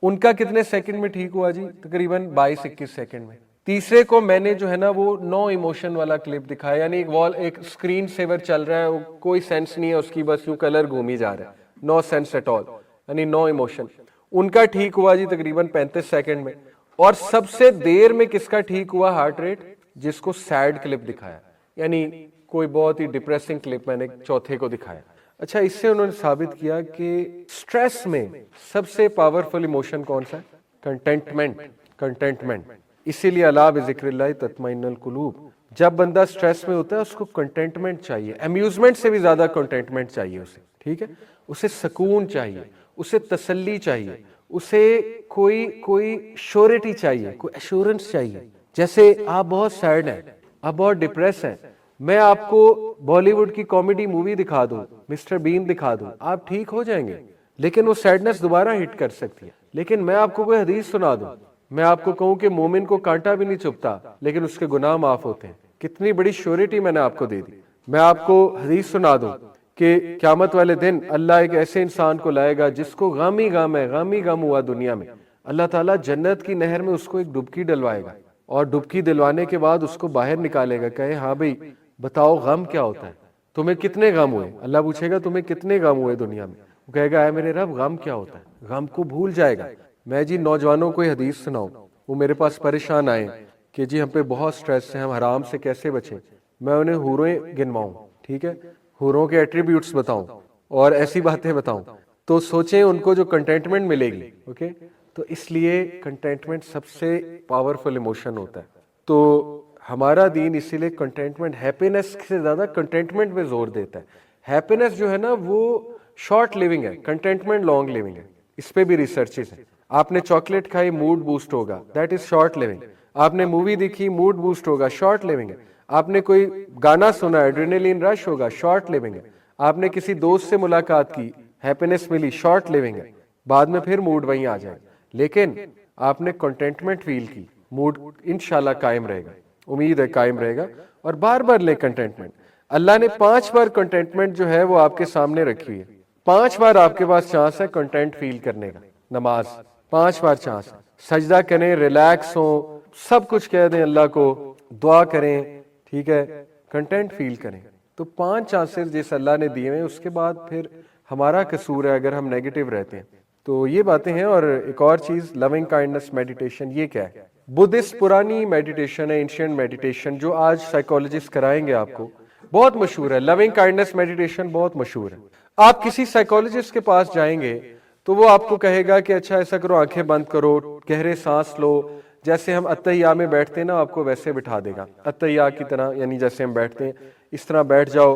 ان کا کتنے سیکنڈ میں ٹھیک ہوا جی؟ تقریباً 22-21 سیکنڈ میں. تیسرے کو میں نے جو ہے نا وہ نو ایموشن والا کلپ دکھایا، یعنی ایک اسکرین سیور چل رہا ہے، کوئی سینس نہیں ہے اس کی، بس یوں کلر گھومی جا رہا ہے، نو سینس ایٹ آل، یعنی نو ایموشن. ان کا ٹھیک ہوا جی تقریباً 35 سیکنڈ میں. اور سب سے دیر میں کس کا ٹھیک ہوا ہارٹ ریٹ؟ جس کو سیڈ کلپ دکھایا، یعنی کوئی بہت ہی ڈپریسنگ کلپ میں نے چوتھے کو دکھایا. اچھا، اس سے انہوں نے ثابت کیا کہ سٹریس میں سب سے پاورفل ایموشن کون سا ہے؟ کنٹینٹمنٹ. کنٹینٹمنٹ. اسی لیے الا بذکر اللہ تطمئن القلوب. جب بندہ سٹریس میں ہوتا ہے اس کو کنٹینٹمنٹ چاہیے، امیوزمنٹ سے بھی زیادہ کنٹینٹمنٹ چاہیے اسے. ٹھیک ہے، اسے سکون چاہیے، اسے تسلی چاہیے، اسے کوئی شیورٹی چاہیے، کوئی ایشورنس چاہیے. جیسے آپ بہت سیڈ ہیں، آپ بہت ڈپریس ہیں، میں آپ کو بالی ووڈ کی کامیڈی مووی دکھا دوں، مسٹر بین دکھا دوں، آپ ٹھیک ہو جائیں گے. لیکن وہ سیڈنس دوبارہ ہٹ کر سکتی ہے. لیکن میں آپ کو کوئی حدیث سنا دوں، میں آپ کو کہوں کہ مومن کو کانٹا بھی نہیں چبھتا لیکن اس کے گناہ معاف ہوتے ہیں، کتنی بڑی شیورٹی میں نے آپ کو دے دی. میں آپ کو حدیث سنا دوں کہ قیامت والے دن اللہ ایک ایسے انسان کو لائے گا جس کو غم ہی غم ہے، غم ہی غم ہوا دنیا میں. اللہ تعالیٰ جنت کی نہر میں اس کو ایک ڈبکی ڈلوائے گا، اور ڈبکی دلوانے کے بعد اس کو باہر نکالے گا، کہے ہاں بھئی بتاؤ غم کیا ہوتا ہے، تمہیں کتنے غم ہوئے. اللہ پوچھے گا تمہیں کتنے غم ہوئے دنیا میں، وہ کہے گا اے میرے رب غم کیا ہوتا ہے، غم کو بھول جائے گا. میں جی نوجوانوں کو حدیث سناؤں، وہ میرے پاس پریشان آئے کہ جی ہم پہ بہت سٹریس ہے، ہم حرام سے کیسے بچیں. میں انہیں حوریں گنواؤں، ٹھیک ہے، حوروں کے ایٹریبیوٹس بتاؤں اور ایسی باتیں بتاؤں، تو سوچیں ان کو جو کنٹینٹمنٹ ملے گی. اوکے، تو اس لیے کنٹینٹمنٹ سب سے پاورفل ایموشن ہوتا ہے. تو ہمارا دین اسی لیے کنٹینٹمنٹ، ہیپینس سے زیادہ کنٹینٹمنٹ پہ زور دیتا ہے. ہیپینس جو ہے نا وہ شارٹ لیونگ ہے، کنٹینٹمنٹ لانگ لیونگ ہے. اس پہ بھی ریسرچز ہیں. آپ نے چاکلیٹ کھائی، موڈ بوسٹ ہوگا، دیٹ از شارٹ لیونگ. آپ نے مووی دیکھی، موڈ بوسٹ ہوگا، شارٹ لیونگ ہے. آپ نے کوئی گانا سنا، ایڈرینلین رش ہوگا، شارٹ لیونگ ہے. آپ نے کسی دوست سے ملاقات کی، ہیپینس ملی، شارٹ لیونگ ہے. بعد میں پھر موڈ وہیں آ جائے. لیکن آپ نے کنٹینٹمنٹ فیل کی، موڈ انشاءاللہ قائم رہے گا، امید ہے قائم رہے گا. اور بار بار لے کنٹینٹمنٹ. اللہ نے 5 بار کنٹینٹمنٹ جو ہے وہ آپ کے سامنے رکھی ہوئی ہے. 5 بار آپ کے پاس چانس ہے کنٹینٹ فیل کرنے کا. نماز 5 بار چانس ہے. سجدہ کریں، ریلیکس ہوں، سب کچھ کہہ دیں اللہ کو، دعا کریں، ٹھیک ہے، کنٹینٹ فیل کریں. تو 5 چانسز جس اللہ نے دیے ہیں، اس کے بعد پھر ہمارا قصور ہے اگر ہم نیگیٹو رہتے ہیں. تو یہ باتیں ہیں. اور ایک اور چیز لونگ کائنڈنس میڈیٹیشن یہ کیا ہے؟ بدھسٹ پرانی میڈیٹیشن ہے, اینشینٹ میڈیٹیشن, جو آج سائیکالوجسٹ کرائیں گے آپ کو. بہت مشہور ہے لونگ کائنڈنس میڈیٹیشن, بہت مشہور ہے. آپ کسی سائیکالوجسٹ کے پاس جائیں گے تو وہ آپ کو کہے گا کہ اچھا ایسا کرو, آنکھیں بند کرو, گہرے سانس لو, جیسے ہم اتحیاء میں بیٹھتے ہیں نا آپ کو ویسے بٹھا دے گا, اتحیاء کی طرح, یعنی جیسے ہم بیٹھتے ہیں اس طرح بیٹھ جاؤ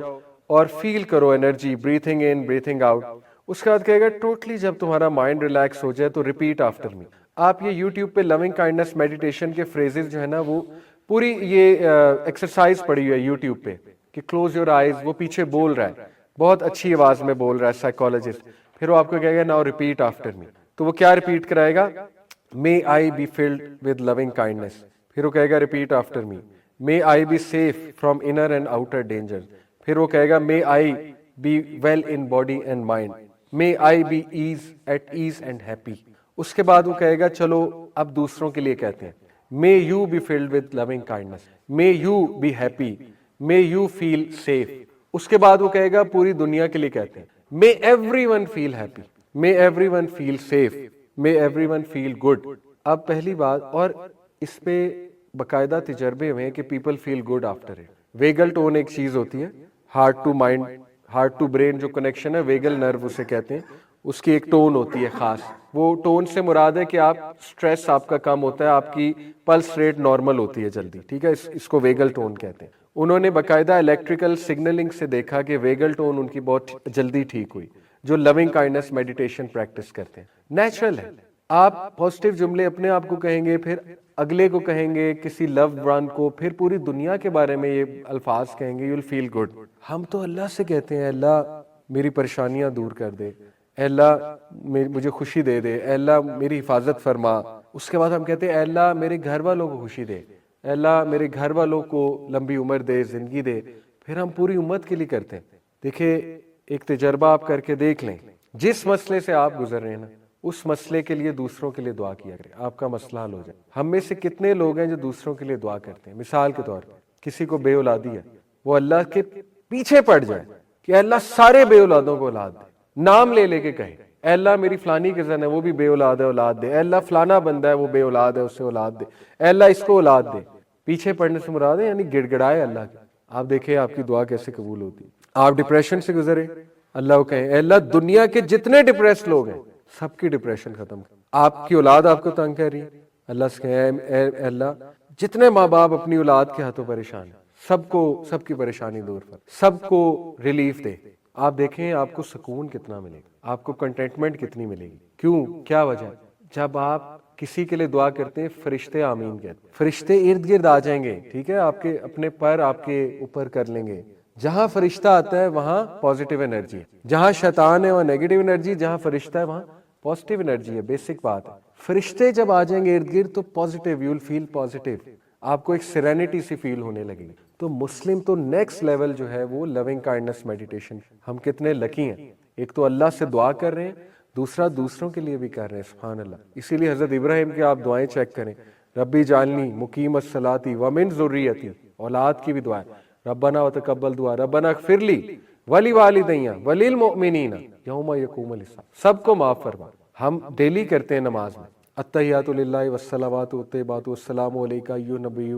اور فیل کرو انرجی, بریتھنگ ان بریتھنگ آؤٹ. اس کے بعد کہے گا ٹوٹلی جب تمہارا مائنڈ ریلیکس ہو جائے تو ریپیٹ آفٹر می. آپ یہ یوٹیوب پہ لونگ کائنڈنس میڈیٹیشن کے فریزز جو ہے نا وہ پوری یہ ایکسرسائز پڑی ہوئی ہے یوٹیوب پہ کہ کلوز یور آئیز, وہ پیچھے بول رہا ہے, بہت اچھی آواز میں بول رہا ہے سائیکالوجسٹ. پھر وہ آپ کو کہے گا ناؤ ریپیٹ آفٹر می. تو وہ کیا ریپیٹ کرائے گا؟ May I be filled with loving kindness. پھر وہ کہے گا repeat after me. May I be safe from inner and outer dangers. پھر وہ کہے گا May I be well in body and mind. May I be at ease and happy. اس کے بعد وہ کہے گا چلو اب دوسروں کے لیے کہتے ہیں. May you be filled with loving kindness. May you be happy. May you feel safe. اس کے بعد وہ کہے گا پوری دنیا کے لیے کہتے ہیں. May everyone feel happy. May everyone feel safe. May everyone feel good. اب پہلی بات, اور اس پہ باقاعدہ تجربے ہوئے ہیں کہ people feel good after it. Vagal tone ایک چیز ہوتی ہے, heart to mind, heart to brain جو کنیکشن ہے, ویگل نرو اسے کہتے ہیں, اس کی ایک ٹون ہوتی ہے خاص. وہ ٹون سے مراد ہے کہ آپ سٹریس آپ کا کم ہوتا ہے, آپ کی پلس ریٹ نارمل ہوتی ہے جلدی, ٹھیک ہے, اس کو ویگل ٹون کہتے ہیں. انہوں نے باقاعدہ الیکٹریکل سگنلنگ سے دیکھا کہ ویگل ٹون ان کی بہت جلدی ٹھیک ہوئی جو لونگ کائنڈنس میڈیٹیشن پریکٹس کرتے ہیں. نیچرل ہے, آپ پازیٹیو جملے اپنے آپ کو کہیں گے, پھر اگلے کو کہیں گے, کسی لوڈ ون کو, پھر پوری دنیا کے بارے میں یہ الفاظ کہیں گے, یو ول فیل گڈ. ہم تو اللہ سے کہتے ہیں اللہ میری پریشانیاں دور کر دے, اے اللہ مجھے خوشی دے دے, اے اللہ میری حفاظت فرما. اس کے بعد ہم کہتے ہیں اے اللہ میرے گھر والوں کو خوشی دے, اے اللہ میرے گھر والوں کو لمبی عمر دے, زندگی دے. پھر ہم پوری امت کے لیے کرتے ہیں. دیکھیں ایک تجربہ آپ کر کے دیکھ لیں, جس مسئلے سے آپ گزر رہے ہیں نا اس مسئلے کے لیے دوسروں کے لیے دعا کیا کریں, آپ کا مسئلہ حل ہو جائے. ہم میں سے کتنے لوگ ہیں جو دوسروں کے لیے دعا کرتے ہیں؟ مثال کے طور پر کسی کو بے اولادی ہے, وہ اللہ کے پیچھے پڑ جائے کہ اللہ سارے بے اولادوں کو اولاد دے, نام لے لے کے کہے اے اللہ میری فلانی کزن ہے وہ بھی بے اولاد ہے, اولاد دے. اے اللہ فلانا بندہ ہے وہ بے اولاد ہے, اسے اولاد دے. اے اللہ اس کو اولاد دے. پیچھے پڑنے سے مراد ہے یعنی گڑ گڑائے اللہ کے. آپ دیکھیں آپ کی دعا کیسے قبول ہوتی. آپ ڈپریشن سے گزرے, اللہ کو کہیں اے اللہ دنیا کے جتنے ڈپریس لوگ ہیں سب کی ڈپریشن ختم کر. آپ کی اولاد آپ کو تنگ کر رہی ہے, اللہ سے کہیں اے اللہ جتنے ماں باپ اپنی اولاد کے ہاتھوں پریشان ہیں سب کی پریشانی دور کر, سب کو ریلیف دے. آپ دیکھیں آپ کو سکون کتنا ملے گا, آپ کو کنٹینٹمنٹ کتنی ملے گی. کیوں, کیا وجہ؟ جب آپ کسی کے لیے دعا کرتے ہیں فرشتے آمین کہتے ہیں, فرشتے ارد گرد آ جائیں گے, ٹھیک ہے, آپ کے اپنے پر آپ کے اوپر کر لیں گے. جہاں فرشتہ آتا ہے وہاں پازیٹیو انرجی ہے, جہاں شیطان ہے وہاں نیگیٹو انرجی, جہاں فرشتہ ہے وہاں پازیٹیو انرجی ہے. بیسک بات ہے. فرشتے جب آ جائیں گے ارد گرد تو positive, you will feel positive, آپ کو ایک سیرینٹی سی فیل ہونے لگے گی. تو مسلم تو نیکسٹ لیول جو ہے وہ لونگ کائنڈنس میڈیٹیشن. ہم کتنے لکی ہیں, ایک تو اللہ سے دعا کر رہے ہیں, دوسرا دوسروں کے لیے بھی کر رہے ہیں. سبحان اللہ. اسی لیے حضرت ابراہیم کی آپ دعائیں چیک کریں, ربی جعلنی مقیم الصلاۃ ومن ذریتی, اولاد کی بھی دعا ہے, ربنا وتقبل دعا, ربنا اغفر لی ولی والدی وللمؤمنین یوم یقوم الحساب. سب کو معاف فرما. ہم ڈیلی کرتے ہیں نماز میں التحیات للہ والصلوات والطیبات والسلام علیکہ ایھا النبی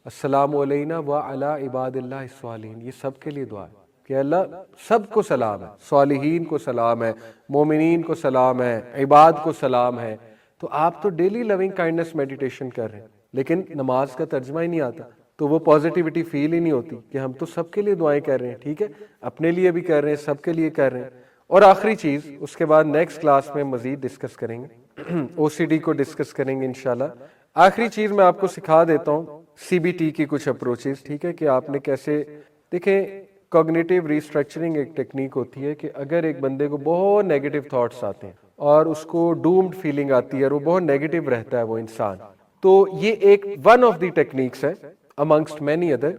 السلام علینا وعلی عباد اللہ الصالحین. یہ سب کے لیے دعا ہے کہ اللہ سب کو سلام ہے, صالحین کو سلام ہے, مومنین کو سلام ہے, عباد کو سلام ہے. تو آپ تو ڈیلی لونگ کائنڈنس میڈیٹیشن کر رہے ہیں, لیکن نماز کا ترجمہ ہی نہیں آتا, تو وہ پازیٹیوٹی فیل ہی نہیں ہوتی کہ ہم تو سب کے لیے دعائیں کر رہے ہیں. ٹھیک ہے, اپنے لیے بھی کر رہے ہیں, سب کے لیے کر رہے ہیں. اور آخری چیز, اس کے بعد نیکسٹ کلاس میں مزید ڈسکس کریں گے, او سی ڈی کو ڈسکس کریں گے انشاءاللہ. آخری چیز میں آپ کو سکھا دیتا ہوں سی بی ٹی کی کچھ اپروچز, ٹھیک ہے, کہ آپ نے کیسے دیکھیں. کوگنیٹیو ریسٹرکچرنگ ایک ٹیکنیک ہوتی ہے کہ اگر ایک بندے کو بہت نیگیٹو تھاٹس آتے ہیں اور اس کو ڈومڈ فیلنگ آتی ہے اور وہ بہت نیگیٹو رہتا ہے وہ انسان, تو یہ ایک ون آف دی ٹیکنیکس ہے امنگسٹ مینی ادر.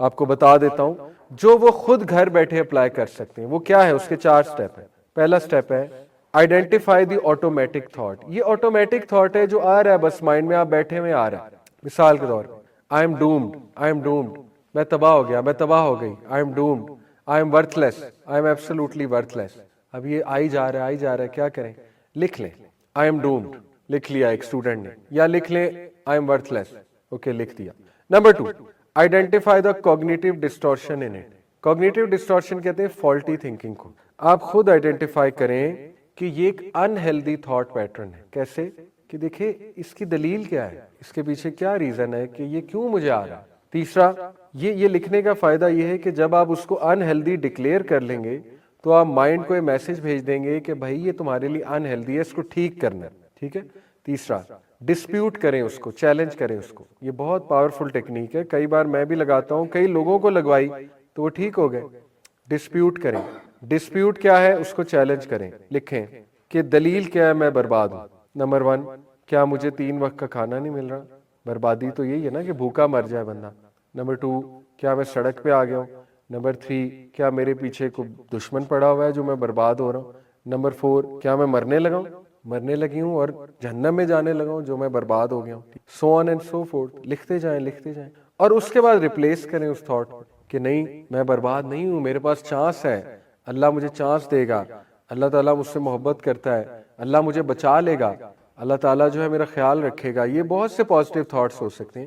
آپ کو بتا دیتا ہوں جو وہ خود گھر بیٹھے اپلائی کر سکتے ہیں. وہ کیا ہے, اس کے 4 سٹیپ ہیں. پہلا سٹیپ ہے آئیڈینٹیفائی دی آٹومیٹک تھاٹ. یہ آٹومیٹک تھاٹ ہے جو آ رہا ہے بس مائنڈ میں, آپ بیٹھے ہوئے آ رہا ہے. مثال کے طور پر I am doomed, I am doomed, میں تباہ ہو گیا, میں تباہ ہو گئی, I am doomed, I am worthless, I am absolutely worthless. اب یہ آئی جا رہا ہے، کیا کریں؟ لکھ لیں آئی ایم ڈومڈ، لکھ لیا ایک اسٹوڈنٹ نے، یا لکھ لیں آئی ایم ورتھ لیس، اوکے لکھ دیا۔ Number 2، identify the cognitive distortion in it. Cognitive distortion کہتے ہیں فالٹی تھنکنگ کو۔ آپ خود آئیڈینٹیفائی کریں کہ یہ ایک انہیلدی تھاٹ پیٹرن ہے۔ کیسے؟ کہ دیکھیں اس کی دلیل کیا ہے، اس کے پیچھے کیا ریزن ہے کہ یہ کیوں مجھے آ رہا ہے۔ تیسرا، یہ لکھنے کا فائدہ یہ ہے کہ جب آپ اس کو انہیلدی ڈکلیئر کر لیں گے تو آپ مائنڈ کو یہ میسج بھیج دیں گے کہ بھائی یہ تمہارے لیے انہیلدی ہے، اس کو ٹھیک کرنا ہے، ٹھیک ہے۔ تیسرا، ڈسپیوٹ کریں اس کو، چیلنج کریں اس کو۔ یہ بہت پاورفل ٹیکنیک ہے، کئی بار میں بھی لگاتا ہوں، کئی لوگوں کو لگوائی تو وہ ٹھیک ہو گئے۔ ڈسپیوٹ کریں۔ ڈسپیوٹ کیا ہے؟ اس کو چیلنج کریں، لکھیں کہ دلیل کیا ہے میں برباد ہوں۔ نمبر 1، کیا مجھے 3 وقت کا کھانا نہیں مل رہا؟ بربادی تو یہی ہے نا کہ بھوکا مر جائے بندہ۔ نمبر 2، کیا میں سڑک پہ آ گیا ہوں؟ نمبر 3، کیا میرے پیچھے کوئی دشمن پڑا ہوا ہے جو میں برباد ہو رہا ہوں؟ نمبر 4، کیا میں مرنے لگا ہوں، مرنے لگی ہوں اور جہنم میں جانے لگا ہوں جو میں برباد ہو گیا ہوں؟ سو آن اینڈ سو فورتھ، لکھتے جائیں لکھتے جائیں، اور اس کے بعد ریپلیس کریں اس تھاٹ کہ نہیں میں برباد نہیں ہوں، میرے پاس چانس ہے، اللہ مجھے چانس دے گا، اللہ تعالیٰ مجھ سے محبت کرتا ہے، اللہ مجھے بچا لے گا، اللہ تعالیٰ جو ہے میرا خیال رکھے گا۔ یہ بہت سے پازیٹیو تھاٹس ہو سکتے ہیں۔